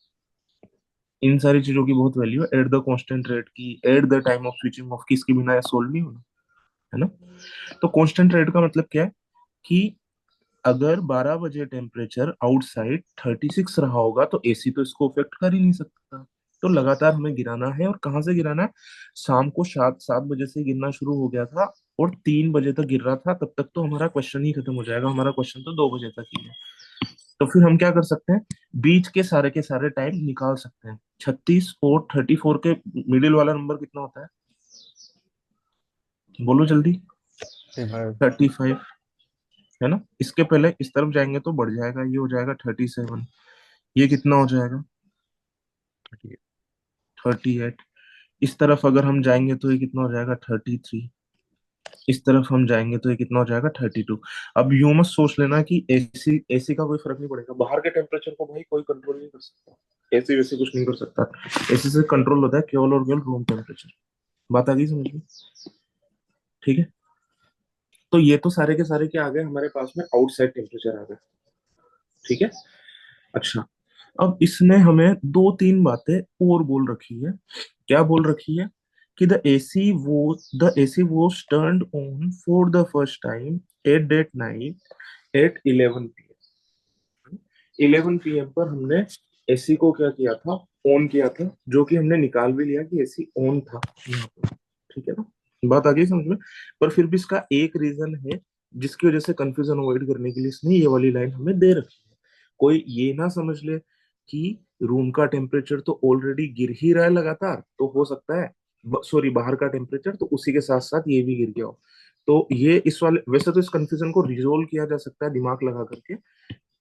Speaker 1: इन सारी चीजों की बहुत वैल्यू है, एट द कांस्टेंट रेट की, at the time of switching off की, इसके बिना ये सोल्व नहीं होना, है ना। तो कांस्टेंट रेट का मतलब क्या है कि अगर 12 बजे टेम्परेचर आउटसाइड 36 रहा होगा तो एसी तो इसको अफेक्ट कर ही नहीं सकता। तो लगातार हमें गिराना है, और कहाँ से गिराना है? शाम को 7 7 बजे से गिरना शुरू हो गया था और 3 बजे तक गिर रहा था, तब तक तो हमारा क्वेश्चन ही खत्म हो जाएगा, हमारा क्वेश्चन तो 2 बजे तक ही है। तो फिर हम क्या कर सकते हैं, बीच के सारे टाइम निकाल सकते हैं। 36 और 34 के मिडिल वाला नंबर कितना होता है? बोलो जल्दी।
Speaker 5: 35।
Speaker 1: 35, है ना। इसके पहले इस तरफ जाएंगे तो बढ़ जाएगा, ये हो जाएगा 37, ये कितना हो जाएगा?
Speaker 2: 38।
Speaker 1: 38। इस तरफ अगर हम जाएंगे तो ये कितना हो जाएगा? 33। इस तरफ हम जाएंगे तो ये कितना हो जाएगा? 32। अब यूं मत सोच लेना कि एसी एसी का कोई फर्क नहीं पड़ेगा, बाहर के टेम्परेचर को भाई कोई कंट्रोल नहीं कर सकता, एसी वैसे कुछ नहीं कर सकता। एसी से कंट्रोल होता है केवल और केवल रूम टेम्परेचर। बात आ गई समझ में? ठीक है। तो ये तो सारे के सारे क्या आ गए हमारे पास में, आउटसाइड टेम्परेचर आ गए। ठीक है। अच्छा, अब इसने हमें दो तीन बातें और बोल रखी है। क्या बोल रखी है? कि the AC was turned on for the first time at that night at 11 PM। 11 PM पर हमने एसी को क्या किया था? ऑन किया था, जो कि हमने निकाल भी लिया कि एसी ऑन था यहाँ पर। ठीक है ना, बात आ गई समझ में? पर फिर भी इसका एक रीजन है जिसकी वजह से कंफ्यूजन अवॉइड करने के लिए इसने ये वाली लाइन हमें दे रखी है। कोई ये ना समझ ले कि रूम का टेम्परेचर तो ऑलरेडी गिर ही रहा है लगातार, तो हो सकता है, सॉरी, बाहर का टेम्परेचर तो उसी के साथ साथ ये भी गिर गया हो। तो ये इस वाले, वैसे तो इस कंफ्यूजन को रिजोल्व किया जा सकता है दिमाग लगा करके,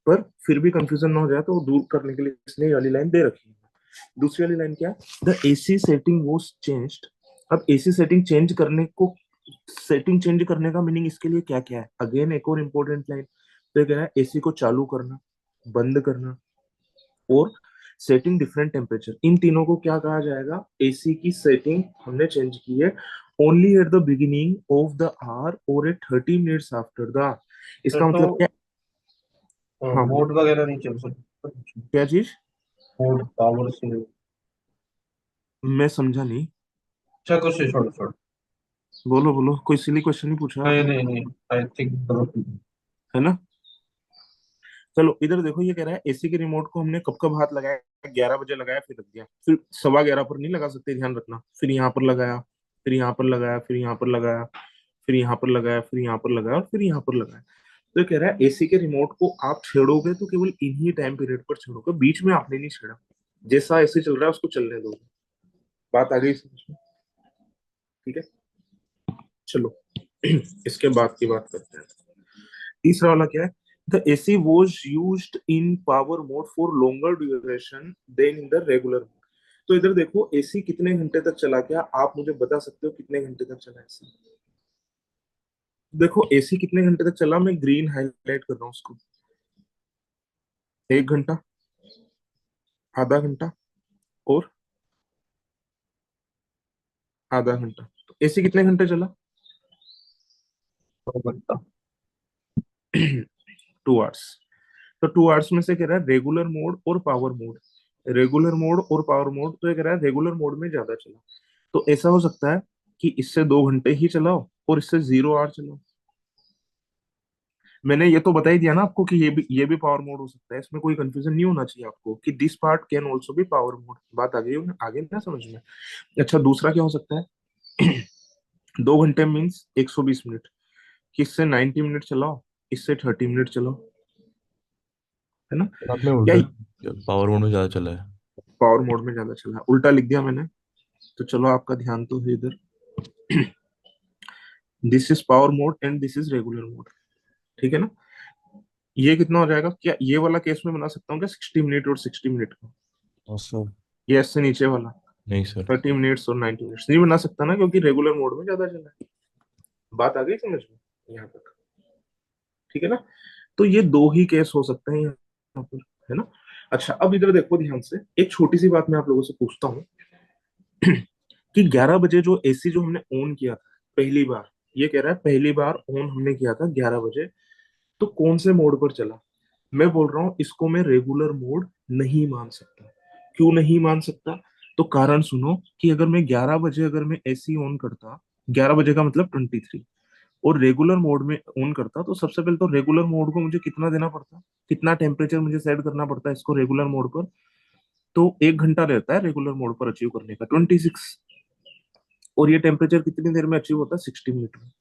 Speaker 1: पर फिर भी कंफ्यूजन ना हो जाए तो दूर करने के लिए इसने ये वाली लाइन दे रखी है। दूसरी वाली लाइन क्या है? The AC setting was changed. अब एसी सेटिंग चेंज करने को, सेटिंग चेंज करने का मीनिंग इसके लिए क्या क्या है? अगेन एक और इंपॉर्टेंट लाइन, तो कह रहा है एसी को चालू करना, बंद करना और सेटिंग डिफरेंट टेम्परेचर, इन तीनों को क्या कहा जाएगा? एसी की सेटिंग हमने चेंज की है only at the beginning of the hour और at 30 minutes after the.
Speaker 3: Sir
Speaker 1: इसका मतलब क्या? हाँ
Speaker 3: मोड वगैरह नहीं चल सकता?
Speaker 1: क्या चीज?
Speaker 3: मोड पावर से?
Speaker 1: मैं समझा नहीं।
Speaker 3: अच्छा कुछ नहीं, छोड़ो छोड़ो।
Speaker 1: बोलो बोलो, कोई सिली क्वेश्चन नहीं पूछा
Speaker 3: नहीं
Speaker 1: आपने,
Speaker 3: नहीं नहीं, आई थिंक।
Speaker 1: है ना? चलो इधर देखो, ये कह रहा है एसी के रिमोट को हमने कब कब हाथ लगाया? 11 बजे लगाया, फिर रख दिया, फिर 11:15 पर नहीं लगा सकते, ध्यान रखना। फिर यहाँ पर लगाया, फिर यहाँ पर लगाया, फिर यहाँ पर लगाया, फिर यहाँ पर लगाया, फिर यहाँ पर लगाया और फिर यहाँ पर लगाया। तो ये कह रहा है एसी के रिमोट को आप छेड़ोगे तो केवल इन्हीं टाइम पीरियड पर छेड़ोगे, बीच में आपने नहीं छेड़ा। जैसा एसी चल रहा है उसको चलने दो। बात आ गई समझ में? ठीक है, चलो इसके बाद की बात करते हैं। तीसरा वाला क्या है? The AC was used in power mode for longer duration than in the regular mode. तो इधर देखो, एसी कितने घंटे तक चला? क्या आप मुझे बता सकते हो कितने घंटे तक चला एसी? देखो एसी कितने घंटे तक चला, मैं ग्रीन हाईलाइट कर रहा हूँ उसको। 1 घंटा, आधा घंटा और आधा घंटा। तो एसी कितने घंटे चला?
Speaker 3: 2 घंटा।
Speaker 1: 2 आवर्स। तो 2 आवर्स में से कह रहा है रेगुलर मोड और पावर मोड, रेगुलर मोड और पावर मोड। तो ये कह रहा है रेगुलर मोड में ज्यादा चला। तो ऐसा हो सकता है कि इससे 2 घंटे ही चलाओ और इससे 0 आवर चलाओ। मैंने ये तो बता ही दिया ना आपको कि ये भी पावर मोड हो सकता है, इसमें कोई कंफ्यूजन नहीं होना चाहिए आपको कि this part can also be power mode. बात आ गई आगे ना समझ में? अच्छा दूसरा क्या हो सकता है? 2 घंटे मीन्स 120 मिनट, कि इससे 90 मिनट चलाओ, इससे 30 मिनट चलाओ, है ना?
Speaker 2: आपने
Speaker 1: या
Speaker 2: उल्टा पावर मोड में ज्यादा चला है।
Speaker 1: पावर मोड में ज्यादा चला, उल्टा लिख दिया मैंने। तो चलो आपका ध्यान तो है इधर। This is power mode and this is regular mode, ठीक है ना? ये कितना हो जाएगा? क्या ये वाला केस में बना सकता हूँ क्या 60 मिनट और 60 मिनट का?
Speaker 5: और सर
Speaker 1: ये इससे नीचे वाला
Speaker 2: नहीं सर।
Speaker 1: 30 मिनट्स और 90 मिनट्स नहीं बना सकता ना, क्योंकि रेगुलर मोड में ज्यादा चला है। बात आ गई समझ में यहाँ तक? ठीक है ना? तो ये दो ही केस हो सकते हैं यहाँ पर, है ना? अच्छा अब इधर देखो ध्यान से, एक छोटी सी बात मैं आप लोगों से पूछता हूँ कि 11 बजे जो एसी जो हमने ऑन किया था पहली बार, ये कह रहा है पहली बार ऑन हमने किया था 11 बजे, तो कौन से मोड पर चला? मैं बोल रहा हूँ इसको मैं रेगुलर मोड नहीं मान सकता। क्यों नहीं मान सकता? तो कारण सुनो कि अगर मैं 11 बजे अगर मैं एसी ऑन करता, 11 बजे का मतलब 23, और रेगुलर मोड में ऑन करता, तो सबसे पहले तो रेगुलर मोड को मुझे कितना देना पड़ता, कितना टेम्परेचर मुझे सेट करना पड़ता है इसको रेगुलर मोड पर? तो 1 घंटा रहता है रेगुलर मोड पर अचीव करने का, 26। और ये टेम्परेचर कितनी देर में अचीव होता है? 60 मिनट में।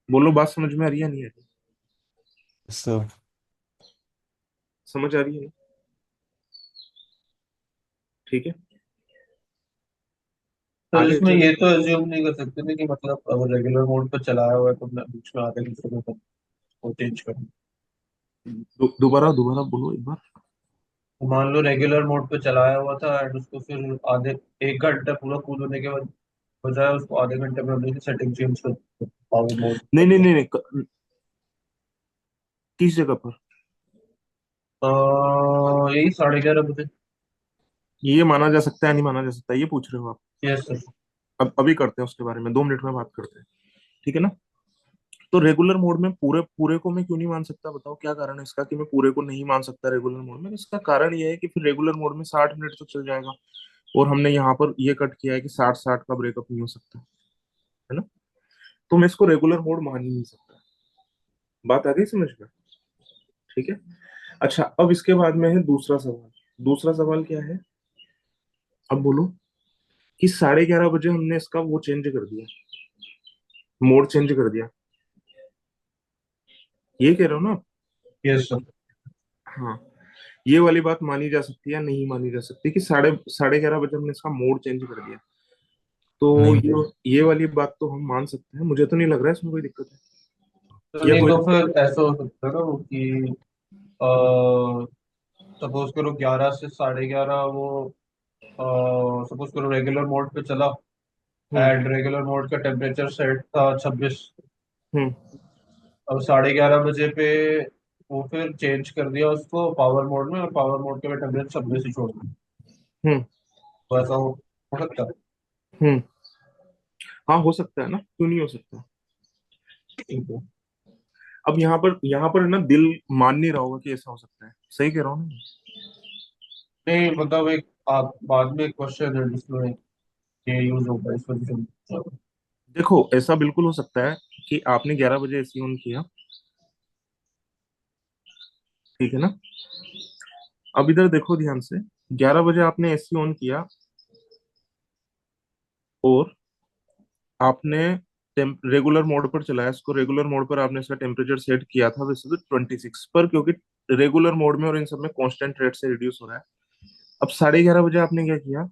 Speaker 1: बोलो बात समझ में आ रही है नहीं आ रही?
Speaker 5: सर
Speaker 1: समझ आ रही है ना? ठीक है,
Speaker 3: तो
Speaker 1: आगे
Speaker 3: इसमें
Speaker 1: चलो।
Speaker 3: ये तो एज्यूम नहीं कर सकते ना कि मतलब अगर रेगुलर मोड पे चलाया हुआ है तो मैं बीच में आधे घंटे में वो चेंज करूँ?
Speaker 1: दोबारा दोबारा बोलो एक बार।
Speaker 3: तो मान लो रेगुलर मोड पे चलाया हुआ था एंड उसको फिर आधे 1 घंटा पूरा कूल होने के बाद बजाय उसको आधे घंटे में हमने सेटिंग चेंज कर पावर मोड
Speaker 1: नहीं
Speaker 3: कर
Speaker 1: नहीं
Speaker 3: दिया।
Speaker 1: नहीं नहीं, किस जगह पर?
Speaker 3: यही 11:30 बजे।
Speaker 1: ये माना जा सकता है नहीं माना जा सकता, ये पूछ रहे हो आप?
Speaker 3: Yes sir.
Speaker 1: अब अभी करते हैं उसके बारे में, 2 मिनट में बात करते हैं, ठीक है ना? तो रेगुलर मोड में पूरे पूरे को मैं क्यों नहीं मान सकता? बताओ क्या कारण है इसका कि मैं पूरे को नहीं मान सकता रेगुलर मोड में? इसका कारण ये है कि फिर रेगुलर मोड में 60 मिनट तक चल जाएगा, और हमने यहाँ पर ये कट किया है कि 60-60 का ब्रेकअप नहीं हो सकता, है ना? तो मैं इसको रेगुलर मोड मान ही नहीं सकता। बात आ गई समझ में? ठीक है। अच्छा अब इसके बाद में है दूसरा सवाल। दूसरा सवाल क्या है? अब बोलो कि 11:30 बजे हमने इसका वो चेंज कर दिया, मोड चेंज कर दिया, ये कह रहे हो ना आप?
Speaker 3: Yes sir.
Speaker 1: हाँ, ये वाली बात मानी जा सकती है या नहीं मानी जा सकती कि साढ़े साढ़े 11 बजे हमने इसका मोड चेंज कर दिया? तो
Speaker 2: नहीं
Speaker 1: ये वाली बात तो हम मान सकते हैं, मुझे तो नहीं लग रहा है इसमें कोई दिक्कत है।
Speaker 3: तो
Speaker 1: या
Speaker 3: नहीं
Speaker 1: कोई
Speaker 3: तो फिर ऐसा हो सकता है ना वो कि सपोज करो 11 से 11:30 वो सपोज करो रेगुलर मोड पे चला
Speaker 1: हम्म
Speaker 3: एंड रेगुलर मोड का टेम्परेचर सेट था 26।
Speaker 1: हम्म
Speaker 3: अब 11:30 बजे पे वो फिर चेंज कर दिया उसको पावर मोड में और पावर मोड का टेम्परेचर 26 ही छोड़ दिया।
Speaker 1: हम्म
Speaker 3: तो ऐसा हो सकता है।
Speaker 1: हम्म हाँ हो सकता है ना, क्यों नहीं हो सकता।
Speaker 3: ठीक है।
Speaker 1: अब यहाँ पर ना दिल मान नहीं रहा होगा कि ऐसा हो सकता है, सही कह रहा हूँ ना।
Speaker 3: नहीं मतलब एक आप बाद में क्वेश्चन है जिसमें ये यूज होता है इस वजह से पूछा।
Speaker 1: देखो ऐसा बिल्कुल हो सकता है कि आपने 11 बजे एसी ऑन किया, ठीक है ना। अब इधर देखो ध्यान से, 11 बजे आपने एसी ऑन किया और आपने रेगुलर मोड पर चलाया इसको। रेगुलर मोड पर आपने इसका टेम्परेचर सेट किया था वैसे तो 26 पर, क्योंकि रेगुलर मोड में और इन सब में कांस्टेंट रेट से रिड्यूस हो रहा है। अब 11:30 बजे आपने क्या किया,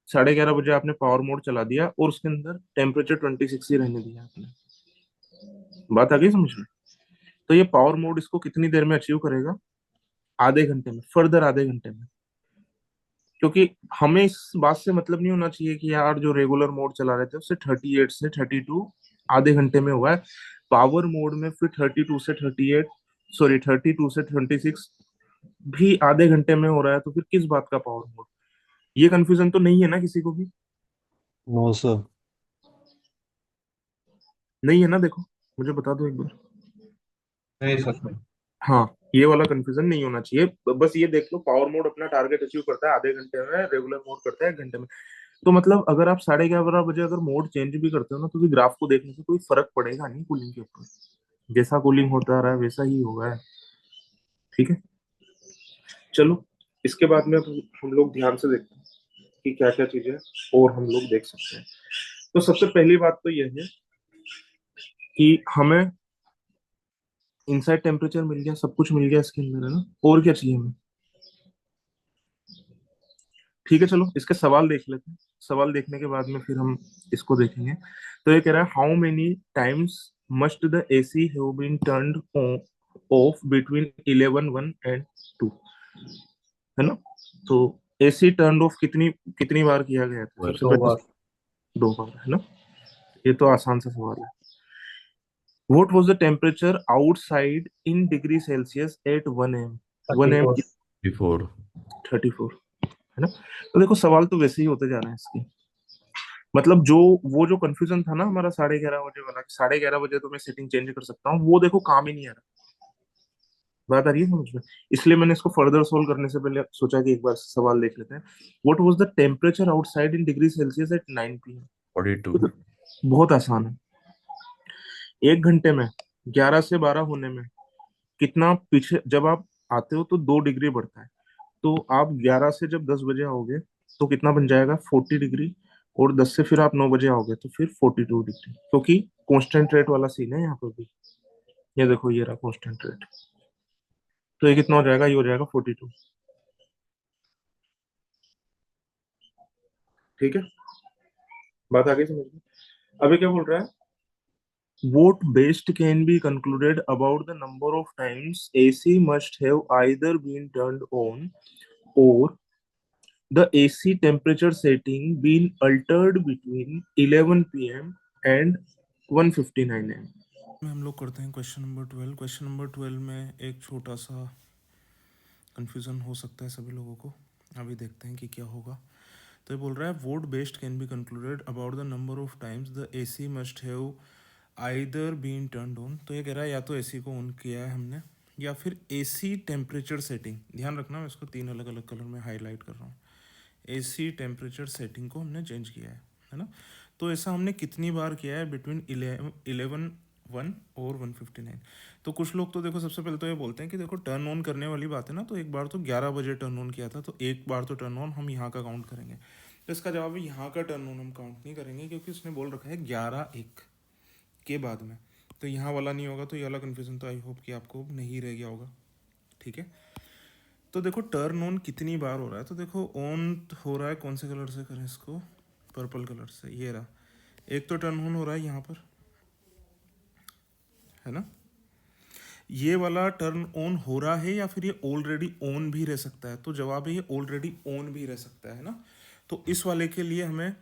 Speaker 1: 11:30 बजे आपने पावर मोड चला दिया और उसके अंदर टेम्परेचर 26 ही रहने दिया आपने। बात आ गई समझ में। तो ये पावर मोड इसको कितनी देर में अचीव करेगा, आधे घंटे में, फर्दर आधे घंटे में। क्योंकि हमें इस बात से मतलब नहीं होना चाहिए कि यार जो रेगुलर मोड चला रहे थे उससे 38 से 32 आधे घंटे में हुआ है, पावर मोड में फिर 32 से 38, सॉरी 32 से 26 भी आधे घंटे में हो रहा है, तो फिर किस बात का पावर मोड। ये कंफ्यूजन तो नहीं है ना किसी को भी।
Speaker 5: No sir.
Speaker 1: नहीं है ना, देखो मुझे बता दो एक बार।
Speaker 3: नहीं सच में।
Speaker 1: हाँ, ये वाला कंफ्यूजन नहीं होना चाहिए। बस ये देख लो, पावर मोड अपना टारगेट अचीव करता है आधे घंटे में, रेगुलर मोड करता है 1 घंटे में। तो मतलब अगर आप 11:30 बजे अगर मोड चेंज भी करते हो ना, तो भी ग्राफ को देखने से कोई फर्क पड़ेगा नहीं कूलिंग के ऊपर। जैसा कूलिंग होता रहा है वैसा ही होगा है, ठीक है। चलो इसके बाद में अब हम लोग ध्यान से देखते हैं कि क्या क्या चीजें और हम लोग देख सकते हैं। तो सबसे पहली बात तो यह है कि हमें इनसाइड टेम्परेचर मिल गया, सब कुछ मिल गया इसके अंदर, है ना। और क्या चाहिए हमें, ठीक है। चलो इसके सवाल देख लेते हैं, सवाल देखने के बाद में फिर हम इसको देखेंगे। तो ये कह रहा है how many times must the AC have been turned off between 11 and 2, है ना। तो एसी टर्न ऑफ कितनी कितनी बार किया गया था,
Speaker 2: बार।
Speaker 1: सबसे
Speaker 3: 2 बार।
Speaker 1: पहले 2 बार, है ना। ये तो आसान सा सवाल है। What was the temperature outside in degree Celsius at 1 am, 1 am
Speaker 3: 34।
Speaker 2: Before.
Speaker 1: 34, है ना। तो देखो सवाल तो वैसे ही होते जा रहे हैं इसके। मतलब जो वो जो कंफ्यूजन था ना हमारा 11:30 बजे वाला, 11:30 बजे तो मैं सेटिंग चेंज कर सकता हूँ, वो देखो काम ही नहीं आ रहा। बात आ रही है समझ में। इसलिए मैंने इसको फर्दर सोल्व करने से पहले सोचा कि एक बार सवाल देख लेते हैं। What was the temperature outside in degree Celsius at 9 PM।
Speaker 2: 42।
Speaker 1: तो बहुत आसान है। 1 घंटे में 11 से 12 होने में कितना पीछे, जब आप आते हो तो 2 डिग्री बढ़ता है। तो आप 11 से जब 10 बजे आओगे तो कितना बन जाएगा, 40 डिग्री। और 10 से फिर आप 9 बजे आओगे तो फिर 42 डिग्री, क्योंकि कांस्टेंट रेट वाला सीन है यहाँ पर भी। ये देखो ये रहा कांस्टेंट रेट। तो ये कितना हो जाएगा, ये हो जाएगा 42, ठीक है। बात आ गई समझ में। अभी क्या बोल रहा है, what best can be concluded about the number of times AC must have either been turned on or the AC temperature setting been altered between 11 PM and 1:59 AM। हम लोग करते हैं क्वेश्चन नंबर 12। क्वेश्चन नंबर 12 में एक छोटा सा confusion हो सकता है सभी लोगों को, अभी देखते हैं कि क्या होगा। तो ये बोल रहा है what best can be concluded about the number of times the AC must have either been turned on. तो ये कह रहा है या तो एसी को ऑन किया है हमने, या फिर एसी टेम्परेचर सेटिंग, ध्यान रखना मैं इसको 3 अलग अलग कलर में हाईलाइट कर रहा हूँ। एसी टेम्परेचर सेटिंग को हमने चेंज किया है ना। तो ऐसा हमने कितनी बार किया है, बिटवीन 11 और 1:59। तो कुछ लोग तो देखो सबसे पहले तो ये बोलते हैं कि देखो टर्न ऑन करने वाली बात है ना, तो एक बार तो 11 बजे टर्न ऑन किया था, तो एक बार तो टर्न ऑन हम यहाँ का काउंट करेंगे। तो इसका जवाब है यहाँ का टर्न ऑन हम काउंट नहीं करेंगे, क्योंकि उसने बोल रखा है 11:01 के बाद में, तो यहाँ वाला नहीं होगा। तो ये वाला कन्फ्यूजन तो आई होप कि आपको नहीं रह गया होगा, ठीक है। तो देखो टर्न ऑन कितनी बार हो रहा है, तो देखो ऑन हो रहा है, कौन से कलर से करें इसको, पर्पल कलर से, ये रहा। एक तो टर्न ऑन हो रहा है यहाँ पर, है ना। ये वाला टर्न ऑन हो रहा है या फिर ये ऑलरेडी ऑन भी रह सकता है, तो जवाब है ये ऑलरेडी ऑन भी रह सकता है ना। तो इस वाले के लिए हमें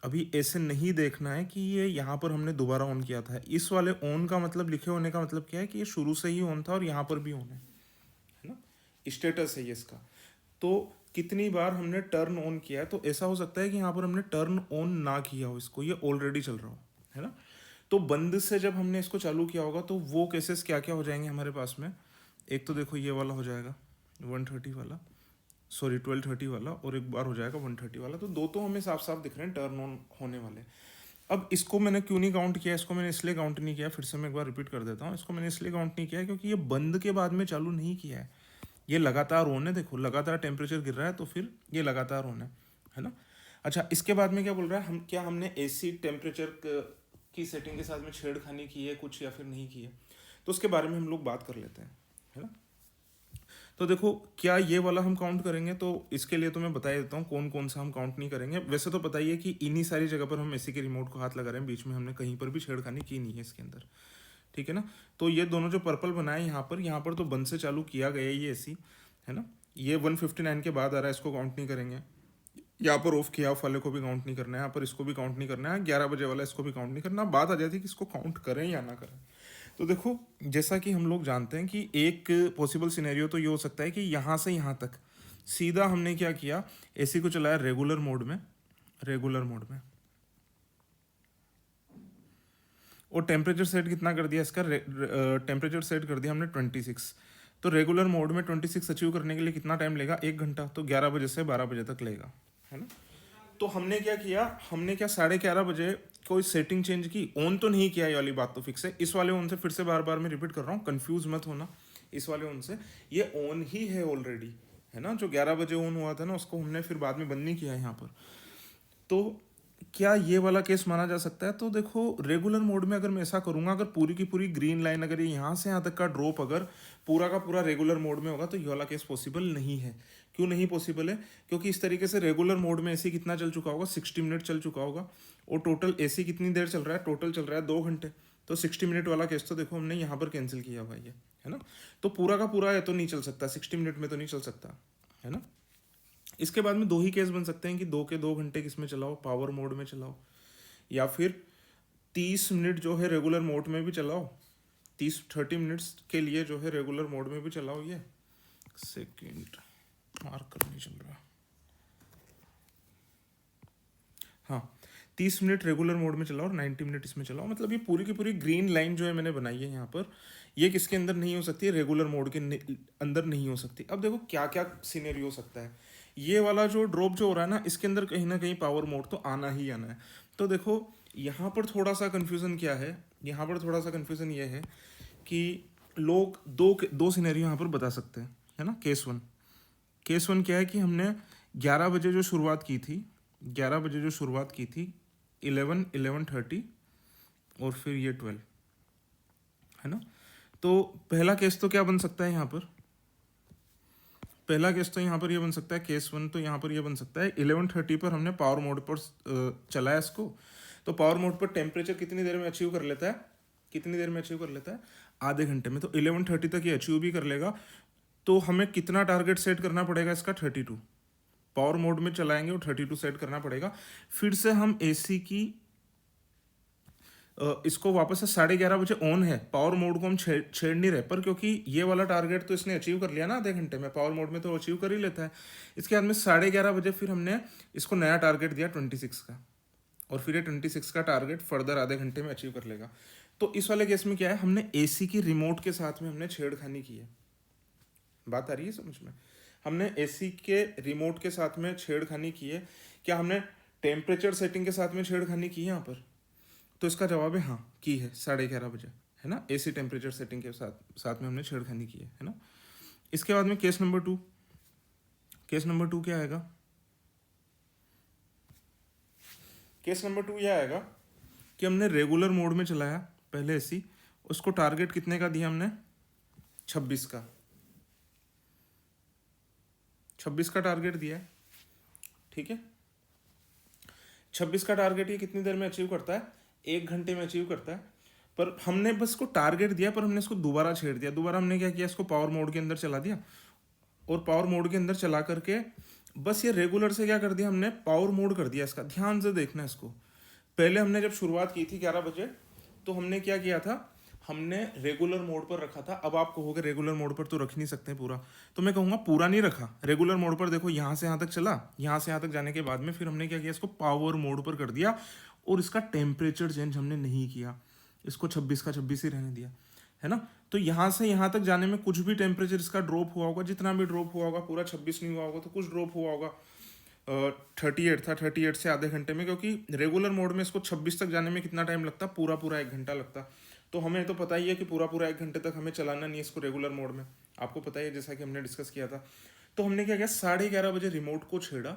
Speaker 1: अभी ऐसे नहीं देखना है कि ये यहाँ पर हमने दोबारा ऑन किया था। इस वाले ऑन का मतलब, लिखे होने का मतलब क्या है कि ये शुरू से ही ऑन था और यहाँ पर भी ऑन है ना, स्टेटस है ये इसका। तो कितनी बार हमने टर्न ऑन किया है, तो ऐसा हो सकता है कि यहाँ पर हमने टर्न ऑन ना किया हो इसको, ये ऑलरेडी चल रहा हो, है ना। तो बंद से जब हमने इसको चालू किया होगा तो वो केसेस क्या क्या हो जाएंगे हमारे पास में। एक तो देखो ये वाला हो जाएगा 130 वाला, सॉरी 1230 वाला, और एक बार हो जाएगा 130 वाला। तो दो तो हमें साफ साफ दिख रहे हैं टर्न ऑन होने वाले। अब इसको मैंने क्यों नहीं काउंट किया, इसको मैंने इसलिए काउंट नहीं किया, फिर से मैं एक बार रिपीट कर देता हूँ। इसको मैंने इसलिए काउंट नहीं किया क्योंकि ये बंद के बाद में चालू नहीं किया है, ये लगातार ऑन है। देखो लगातार टेम्परेचर गिर रहा है तो फिर ये लगातार ऑन है ना। अच्छा, इसके बाद में क्या बोल रहा है, हम क्या हमने एसी टेम्परेचर की सेटिंग के साथ में छेड़खानी की है कुछ या फिर नहीं की है, तो उसके बारे में हम लोग बात कर लेते हैं, है ना। तो देखो क्या ये वाला हम काउंट करेंगे, तो इसके लिए तो मैं बता देता हूँ कौन कौन सा हम काउंट नहीं करेंगे। वैसे तो पता ही है कि इन्हीं सारी जगह पर हम एसी के रिमोट को हाथ लगा रहे हैं, बीच में हमने कहीं पर भी छेड़खानी की नहीं है इसके अंदर, ठीक है ना। तो ये दोनों जो पर्पल बनाए यहाँ पर तो बंद से चालू किया गया ये एसी, है ना। ये 159 के बाद आ रहा है, इसको काउंट नहीं करेंगे। यहाँ पर ऑफ किया ऑफ वाले को भी काउंट नहीं करना है, यहाँ पर इसको भी काउंट नहीं करना है, 11 बजे वाला इसको भी काउंट नहीं करना। बात आ जाती है कि इसको काउंट करें या ना करें। तो देखो जैसा कि हम लोग जानते हैं कि एक पॉसिबल सिनेरियो तो ये हो सकता है कि यहाँ से यहाँ तक सीधा हमने क्या किया, एसी को चलाया रेगुलर मोड में, और टेम्परेचर सेट कितना कर दिया इसका, टेम्परेचर सेट कर दिया हमने 26। तो रेगुलर मोड में 26 अचीव करने के लिए कितना टाइम लेगा, 1 घंटा। तो 11 बजे से 12 बजे तक लेगा, है ना। तो हमने क्या किया, हमने क्या 11:30 बजे कोई सेटिंग चेंज की, ऑन तो नहीं किया, ये वाली बात तो फिक्स है। इस वाले ऑन से फिर से बार बार मैं रिपीट कर रहा हूँ, कंफ्यूज मत होना। इस वाले ऑन से ये ऑन ही है ऑलरेडी, है ना। जो 11 बजे ऑन हुआ था ना, उसको हमने फिर बाद में बंद नहीं किया यहाँ पर। तो क्या ये वाला केस माना जा सकता है, तो देखो रेगुलर मोड में अगर मैं ऐसा करूंगा, अगर पूरी की पूरी ग्रीन लाइन अगर ये यहाँ से यहाँ तक का ड्रॉप अगर पूरा का पूरा रेगुलर मोड में होगा, तो ये वाला केस पॉसिबल नहीं है। क्यों नहीं पॉसिबल है, क्योंकि इस तरीके से रेगुलर मोड में एसी कितना चल चुका होगा, 60 मिनट चल चुका होगा, और टोटल एसी कितनी देर चल रहा है, टोटल चल रहा है 2 घंटे। तो 60 मिनट वाला केस तो देखो हमने यहाँ पर कैंसिल किया हुआ है ना। तो पूरा का पूरा ये तो नहीं चल सकता, 60 मिनट में तो नहीं चल सकता, है ना। इसके बाद में 2 ही केस बन सकते हैं कि 2 के 2 घंटे किस में चलाओ, पावर मोड में चलाओ, या फिर 30 मिनट जो है रेगुलर मोड में भी चलाओ, 30 मिनट्स के लिए जो है रेगुलर मोड में भी चलाओ। ये सेकंड मार्कर नहीं चल रहा, हाँ 30 मिनट रेगुलर मोड में चलाओ और 90 मिनट इसमें चलाओ। मतलब ये पूरी की पूरी ग्रीन लाइन जो है मैंने बनाई है यहाँ पर, ये किसके अंदर नहीं हो सकती है, रेगुलर मोड के अंदर नहीं हो सकती। अब देखो क्या क्या सिनेरियो हो सकता है। ये वाला जो ड्रॉप जो हो रहा है ना, इसके अंदर कहीं ना कहीं पावर मोड तो आना ही आना है। तो देखो यहाँ पर थोड़ा सा कन्फ्यूज़न क्या है, यहाँ पर थोड़ा सा कन्फ्यूज़न ये है कि लोग दो सिनेरियो यहाँ पर बता सकते हैं, है ना। केस वन क्या है कि हमने 11 बजे जो शुरुआत की थी, 11 बजे जो शुरुआत की थी, 11:30 और फिर ये 12, है ना। तो पहला केस तो क्या बन सकता है यहाँ पर, पहला केस तो यहाँ पर ये बन सकता है, केस 1 तो यहाँ पर ये बन सकता है 11:30 पर हमने पावर मोड पर चलाया इसको। तो पावर मोड पर टेम्परेचर कितनी देर में अचीव कर लेता है, कितनी देर में अचीव कर लेता है, आधे घंटे में। तो 11:30 तक ये अचीव भी कर लेगा। तो हमें कितना टारगेट सेट करना पड़ेगा इसका, 32। पावर मोड में चलाएंगे और 32 सेट करना पड़ेगा। फिर से हम एसी की इसको वापस से 11:30 बजे ऑन है, पावर मोड को हम छेड़ नहीं रहे पर, क्योंकि ये वाला टारगेट तो इसने अचीव कर लिया ना आधे घंटे में, पावर मोड में तो अचीव कर ही लेता है। इसके बाद में 11:30 बजे फिर हमने इसको नया टारगेट दिया 26 का, और फिर ये 26 का टारगेट फर्दर आधे घंटे में अचीव कर लेगा। तो इस वाले केस में क्या है, हमने एसी की रिमोट के साथ में हमने छेड़खानी की है। बात आ रही है समझ में, हमने एसी के रिमोट के साथ में छेड़खानी की है। क्या हमने टेम्परेचर सेटिंग के साथ में छेड़खानी की है यहाँ पर, तो इसका जवाब है हाँ की है, 11:30 बजे, है ना। एसी टेम्परेचर सेटिंग के साथ में हमने छेड़खानी की है ना। इसके बाद में केस नंबर 2, केस नंबर 2 क्या आएगा, केस नंबर 2 यह आएगा कि हमने रेगुलर मोड में चलाया पहले एसी, उसको टारगेट कितने का दिया हमने, 26 का, 26 का टारगेट दिया है, ठीक है। 26 का टारगेट ये कितनी देर में अचीव करता है, 1 घंटे में अचीव करता है।
Speaker 6: पर हमने बस इसको टारगेट दिया, पर हमने इसको दोबारा छेड़ दिया। दोबारा हमने क्या किया, इसको पावर मोड के अंदर चला दिया, और पावर मोड के अंदर चला करके बस ये रेगुलर से क्या कर दिया, हमने पावर मोड कर दिया इसका। ध्यान से देखना इसको। पहले हमने जब शुरुआत की थी 11 बजे, तो हमने क्या किया था, हमने रेगुलर मोड पर रखा था। अब आप कहोगे रेगुलर मोड पर तो रख नहीं सकते पूरा, तो मैं कहूँगा पूरा नहीं रखा। रेगुलर मोड पर देखो यहाँ से यहाँ तक चला, यहाँ से यहाँ तक जाने के बाद में फिर हमने क्या किया, इसको पावर मोड पर कर दिया, और इसका टेम्परेचर चेंज हमने नहीं किया, इसको 26 का 26 ही रहने दिया, है ना। तो यहाँ से यहाँ तक जाने में कुछ भी टेम्परेचर इसका ड्रॉप हुआ होगा, जितना भी ड्रॉप हुआ होगा, पूरा 26 नहीं हुआ होगा, तो कुछ ड्रॉप हुआ होगा। 38 था, 38 से आधे घंटे में, क्योंकि रेगुलर मोड में इसको 26 तक जाने में कितना टाइम लगता, पूरा 1 घंटा लगता। तो हमें तो पता ही है कि पूरा 1 घंटे तक हमें चलाना नहीं है इसको रेगुलर मोड में, आपको पता ही है, जैसा कि हमने डिस्कस किया था। तो हमने क्या किया, 11:30 बजे रिमोट को छेड़ा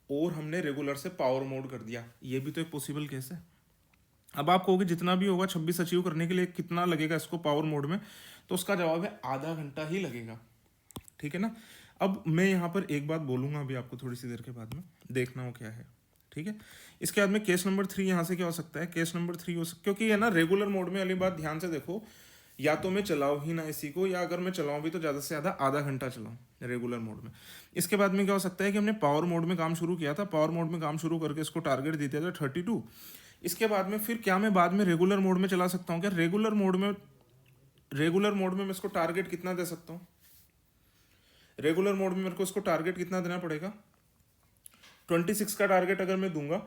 Speaker 6: और हमने रेगुलर से पावर मोड कर दिया। ये भी तो एक पॉसिबल केस है। अब आप कहोगे जितना भी होगा 26 अचीव करने के लिए कितना लगेगा इसको पावर मोड में, तो उसका जवाब है आधा घंटा ही लगेगा, ठीक है ना। अब मैं यहाँ पर एक बात बोलूँगा अभी आपको, थोड़ी सी देर के बाद में देखना हो क्या है, ठीक है। इसके बाद में केस नंबर 3 यहाँ से क्या हो सकता है, केस नंबर 3 क्योंकि है ना रेगुलर मोड में, वाली बात ध्यान से देखो, या तो मैं चलाऊँ ही ना इसी को, या अगर मैं चलाऊँ भी तो ज़्यादा से ज़्यादा आधा घंटा चलाऊँ रेगुलर मोड में। इसके बाद में क्या हो सकता है कि हमने पावर मोड में काम शुरू किया था, पावर मोड में काम शुरू करके इसको टारगेट दे दिया था 32। इसके बाद में फिर क्या मैं बाद में रेगुलर मोड में चला सकता हूँ क्या, रेगुलर मोड में मैं इसको टारगेट कितना दे सकता हूँ, रेगुलर मोड में मेरे को इसको टारगेट कितना देना पड़ेगा, 26 का टारगेट अगर मैं दूंगा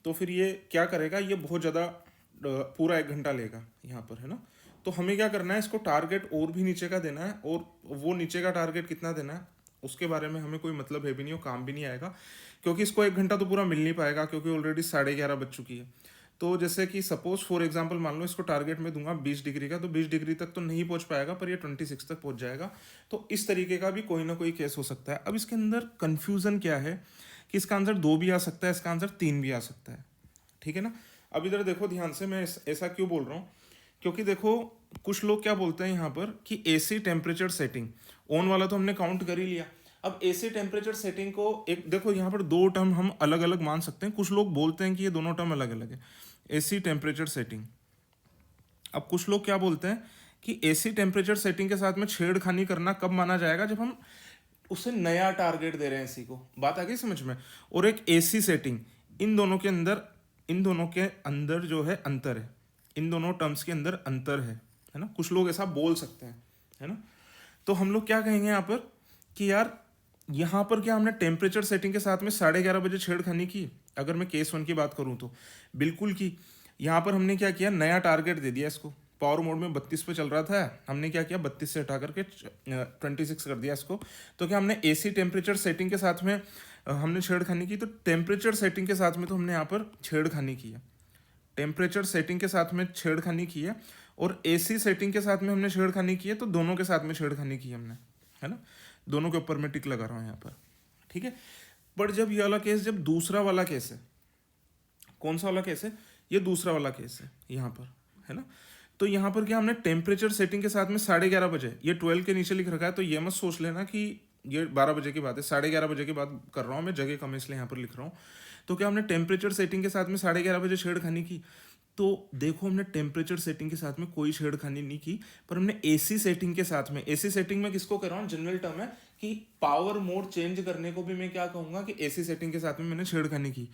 Speaker 6: तो फिर ये क्या करेगा, ये बहुत ज़्यादा पूरा 1 घंटा लेगा यहाँ पर, है ना। तो हमें क्या करना है, इसको टारगेट और भी नीचे का देना है, और वो नीचे का टारगेट कितना देना है उसके बारे में हमें कोई मतलब है भी नहीं, वो काम भी नहीं आएगा, क्योंकि इसको 1 घंटा तो पूरा मिल नहीं पाएगा, क्योंकि ऑलरेडी 11:30 बज चुकी है। तो जैसे कि सपोज फॉर एग्जांपल मान लो इसको टारगेट में दूंगा 20 डिग्री का, तो 20 डिग्री तक तो नहीं पहुंच पाएगा, पर ये 26 तक पहुंच जाएगा। तो इस तरीके का भी कोई ना कोई केस हो सकता है। अब इसके अंदर कन्फ्यूजन क्या है कि इसका आंसर 2 भी आ सकता है, इसका आंसर 3 भी आ सकता है, ठीक है ना। अब इधर देखो ध्यान से, मैं ऐसा क्यों बोल रहा हूँ, क्योंकि देखो कुछ लोग क्या बोलते हैं यहाँ पर कि एसी टेम्परेचर सेटिंग ऑन वाला तो हमने काउंट कर ही लिया। अब एसी टेम्परेचर सेटिंग को एक देखो, यहाँ पर 2 टर्म हम अलग अलग मान सकते हैं। कुछ लोग बोलते हैं कि ये दोनों टर्म अलग अलग है, एसी टेम्परेचर सेटिंग। अब कुछ लोग क्या बोलते हैं कि एसी टेम्परेचर सेटिंग के साथ में छेड़खानी करना कब माना जाएगा, जब हम उसे नया टारगेट दे रहे हैं एसी को। बात आ गई समझ में। और एक एसी सेटिंग, इन दोनों के अंदर जो है अंतर है, इन दोनों टर्म्स के अंदर अंतर है ना। कुछ लोग ऐसा बोल सकते हैं, है ना। तो हम लोग क्या कहेंगे यहाँ पर कि यार यहाँ पर क्या हमने टेम्परेचर सेटिंग के साथ में 11:30 बजे छेड़खानी की, अगर मैं केस 1 की बात करूँ तो बिल्कुल की। यहाँ पर हमने क्या किया, नया टारगेट दे दिया इसको। पावर मोड में 32 पे चल रहा था, हमने क्या किया 32 से हटा करके 26 कर दिया इसको। तो क्या हमने एसी टेम्परेचर सेटिंग के साथ में हमने छेड़खानी की, तो टेम्परेचर सेटिंग के साथ में तो हमने यहाँ पर छेड़खानी की है, टेम्परेचर सेटिंग के साथ में छेड़खानी की है, और एसी सेटिंग के साथ में हमने छेड़खानी की है, तो दोनों के साथ में छेड़खानी की हमने, है ना। दोनों के ऊपर मैं टिक लगा रहा हूँ यहाँ पर, ठीक है। पर जब ये वाला केस, जब दूसरा वाला केस है, कौन सा वाला केस है, ये दूसरा वाला केस है यहाँ पर, है ना। तो यहाँ पर क्या हमने टेम्परेचर सेटिंग के साथ में 11:30 बजे, ये 12 के नीचे लिख रखा है, तो ये मत सोच लेना कि ये 12 बजे की बात है, 11:30 बजे की बात कर रहा हूँ मैं, जगह कम इसलिए यहाँ पर लिख रहा हूँ। तो क्या हमने टेम्परेचर सेटिंग के साथ में 11:30 बजे छेड़खानी की, तो देखो हमने टेम्परेचर सेटिंग के साथ में कोई छेड़खानी नहीं की, पर हमने एसी सेटिंग के साथ में, एसी सेटिंग में किसको कह रहा हूँ, जनरल टर्म है कि पावर मोड चेंज करने को भी मैं क्या कहूँगा कि एसी सेटिंग के साथ में मैंने छेड़खानी की।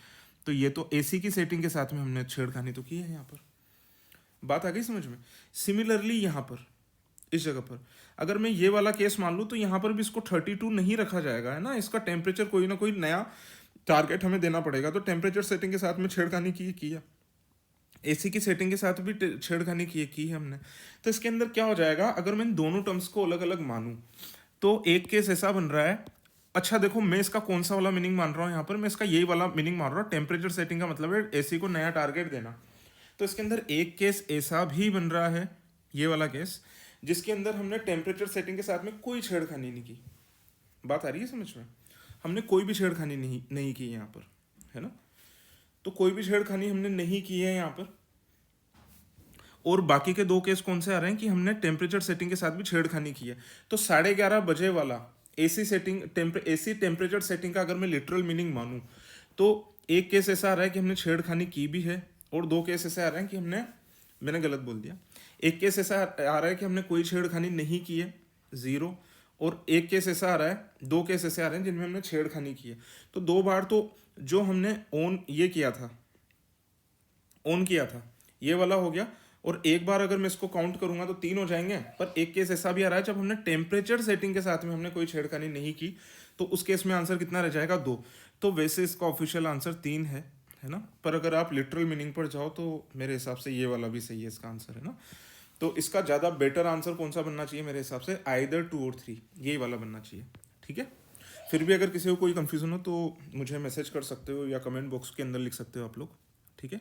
Speaker 6: तो ये तो एसी की सेटिंग के साथ में हमने छेड़खानी तो की है यहाँ पर। बात आ गई समझ में। सिमिलरली यहाँ पर इस जगह पर अगर मैं ये वाला केस मान लूँ, तो यहाँ पर भी इसको 32 नहीं रखा जाएगा, है ना। इसका टेम्परेचर कोई ना कोई नया टारगेट हमें देना पड़ेगा। तो टेम्परेचर सेटिंग के साथ में छेड़खानी की है, एसी की सेटिंग के साथ भी छेड़खानी की है हमने। तो इसके अंदर क्या हो जाएगा, अगर मैं इन दोनों टर्म्स को अलग अलग मानूं, तो एक केस ऐसा बन रहा है। अच्छा देखो, मैं इसका कौन सा वाला मीनिंग मान रहा हूँ यहाँ पर, मैं इसका यही वाला मीनिंग मान रहा हूँ। टेम्परेचर सेटिंग का मतलब है एसी को नया टारगेट देना। तो इसके अंदर एक केस ऐसा भी बन रहा है, ये वाला केस, जिसके अंदर हमने टेम्परेचर सेटिंग के साथ में कोई छेड़खानी नहीं की। बात आ रही है समझ में। हमने कोई भी छेड़खानी नहीं की यहाँ पर, है ना। तो कोई भी छेड़खानी हमने नहीं की है यहाँ पर। और बाकी के 2 केस कौन से आ रहे हैं कि हमने टेम्परेचर सेटिंग के साथ भी छेड़खानी की है। तो 11:30 बजे वाला एसी टेम्परेचर सेटिंग का अगर मैं लिटरल मीनिंग मानूं, तो एक केस ऐसा आ रहा है कि हमने छेड़खानी की भी है, और 2 केस ऐसे आ रहे हैं कि हमने मैंने गलत बोल दिया। एक केस ऐसा आ रहा है कि हमने कोई छेड़खानी नहीं की है, 0, और एक केस ऐसा आ रहा है, 2 केस ऐसे आ रहे हैं जिनमें हमने छेड़खानी की है। तो 2 बार तो जो हमने ऑन ये किया था, ऑन किया था, ये वाला हो गया, और एक बार अगर मैं इसको काउंट करूंगा तो 3 हो जाएंगे। पर एक केस ऐसा भी आ रहा है जब हमने टेम्परेचर सेटिंग के साथ में हमने कोई छेड़खानी नहीं की, तो उस केस में आंसर कितना रह जाएगा, 2। तो वैसे इसका ऑफिशियल आंसर 3 है ना। पर अगर आप लिटरल मीनिंग पर जाओ तो मेरे हिसाब से ये वाला भी सही है इसका आंसर, है ना। तो इसका ज़्यादा बेटर आंसर कौन सा बनना चाहिए मेरे हिसाब से, आइदर 2 और 3, यही वाला बनना चाहिए, ठीक है। फिर भी अगर किसी को कोई कंफ्यूजन हो तो मुझे मैसेज कर सकते हो या कमेंट बॉक्स के अंदर लिख सकते हो आप लोग, ठीक है।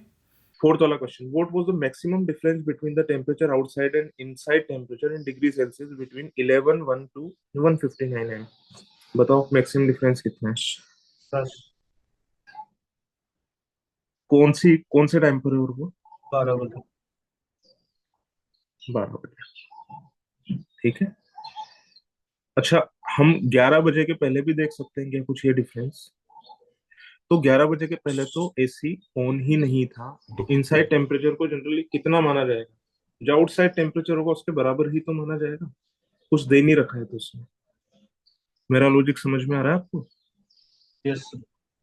Speaker 1: Fourth वाला question, what was the maximum difference between the temperature outside and inside temperature in degree Celsius between 11:1 to 1:59 am? बताओ मैक्सिमम डिफरेंस कितना है?
Speaker 3: 10,
Speaker 1: कौन से टाइम पर है और वो
Speaker 3: 12 बजे।
Speaker 1: 12 बजे, ठीक है। अच्छा, हम 11 बजे के पहले भी देख सकते हैं क्या कुछ ये डिफरेंस? तो 11 बजे के पहले तो एसी ऑन ही नहीं था, तो इनसाइड टेम्परेचर को जनरली कितना माना जाएगा? जो आउटसाइड टेम्परेचर होगा उसके बराबर ही तो माना जाएगा, कुछ दे नहीं रखा है तो उसमें। मेरा लॉजिक समझ में आ रहा है आपको?
Speaker 3: यस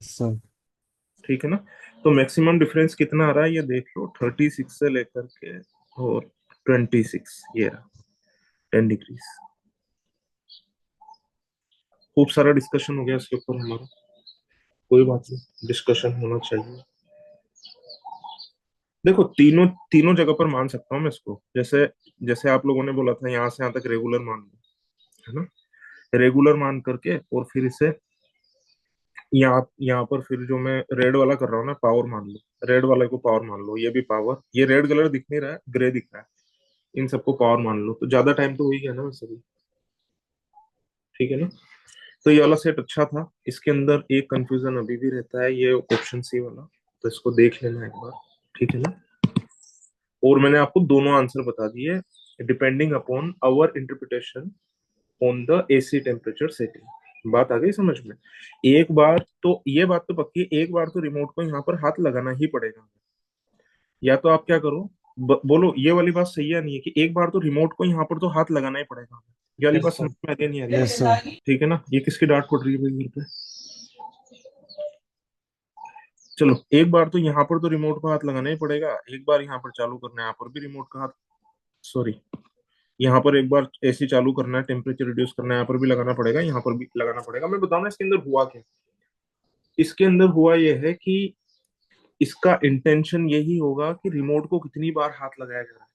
Speaker 5: सर
Speaker 1: ठीक है ना। तो मैक्सिमम डिफरेंस कितना आ रहा है ये देख लो, 36 से लेकर के और 26, ये रहा 10 डिग्री। खूब सारा डिस्कशन हो गया इसके ऊपर हमारा, कोई बात नहीं, डिस्कशन होना चाहिए। देखो तीनों तीनों जगह पर मान सकता हूँ मैं इसको, जैसे जैसे आप लोगों ने बोला था यहाँ से यहाँ तक रेगुलर मान लो, है ना। रेगुलर मान करके और फिर इसे यहाँ पर फिर जो मैं रेड वाला कर रहा हूँ ना, पावर मान लो, रेड वाले को पावर मान लो, ये भी पावर, ये रेड कलर दिख नहीं रहा है, ग्रे दिख रहा है, इन सबको पावर मान लो, तो ज्यादा टाइम तो हो ही गया ना वैसे भी, ठीक है ना। तो ये वाला सेट अच्छा था, इसके अंदर एक कंफ्यूजन अभी भी रहता है, ये ऑप्शन सी वाला, तो इसको देख लेना एक बार, ठीक है ना। और मैंने आपको दोनों आंसर बता दिए, depending upon our interpretation on the AC temperature setting. बात आ गई समझ में? एक बार तो ये बात तो पक्की, एक बार तो रिमोट को यहाँ पर हाथ लगाना ही पड़ेगा, या तो आप क्या करो, बोलो ये वाली बात सही है नहीं है कि एक बार तो रिमोट को यहाँ पर तो हाथ लगाना ही पड़ेगा, ये वाली
Speaker 3: Yes,
Speaker 1: बात
Speaker 3: sir.
Speaker 1: समझ में आ रही है नहीं आ रही?
Speaker 5: यस सर
Speaker 1: ठीक है ना। ये किसकी डांट पड़ रही है भाई घर पे? चलो एक बार तो यहाँ पर तो रिमोट का हाथ लगाना ही पड़ेगा, एक बार यहाँ पर चालू करना है, यहाँ पर भी रिमोट का हाथ, सॉरी, यहाँ पर एक बार एसी चालू करना है, टेम्परेचर रिड्यूस करना है, यहाँ पर भी लगाना पड़ेगा, यहाँ पर भी लगाना पड़ेगा। मैं बताऊँ ना इसके अंदर हुआ क्या? इसके अंदर हुआ यह है कि इसका इंटेंशन यही होगा कि रिमोट को कितनी बार हाथ लगाया जा रहा है।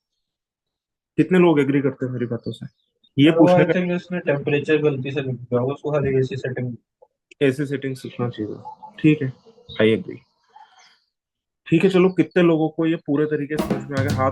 Speaker 1: कितने लोग एग्री करते हैं मेरी बातों से? ये
Speaker 3: वो
Speaker 1: पूछने
Speaker 3: आई
Speaker 1: का
Speaker 3: थिंक इसने टेम्परेचर गलती से लिख दिया होगा, उसको खाली एसी सेटिंग।
Speaker 1: ऐसे सेटिंग सीखना चाहिए, ठीक है, आई एग्री। ठीक है, चलो कितने लोगों को ये पूरे तरीके से समझ में आ गया? हाथ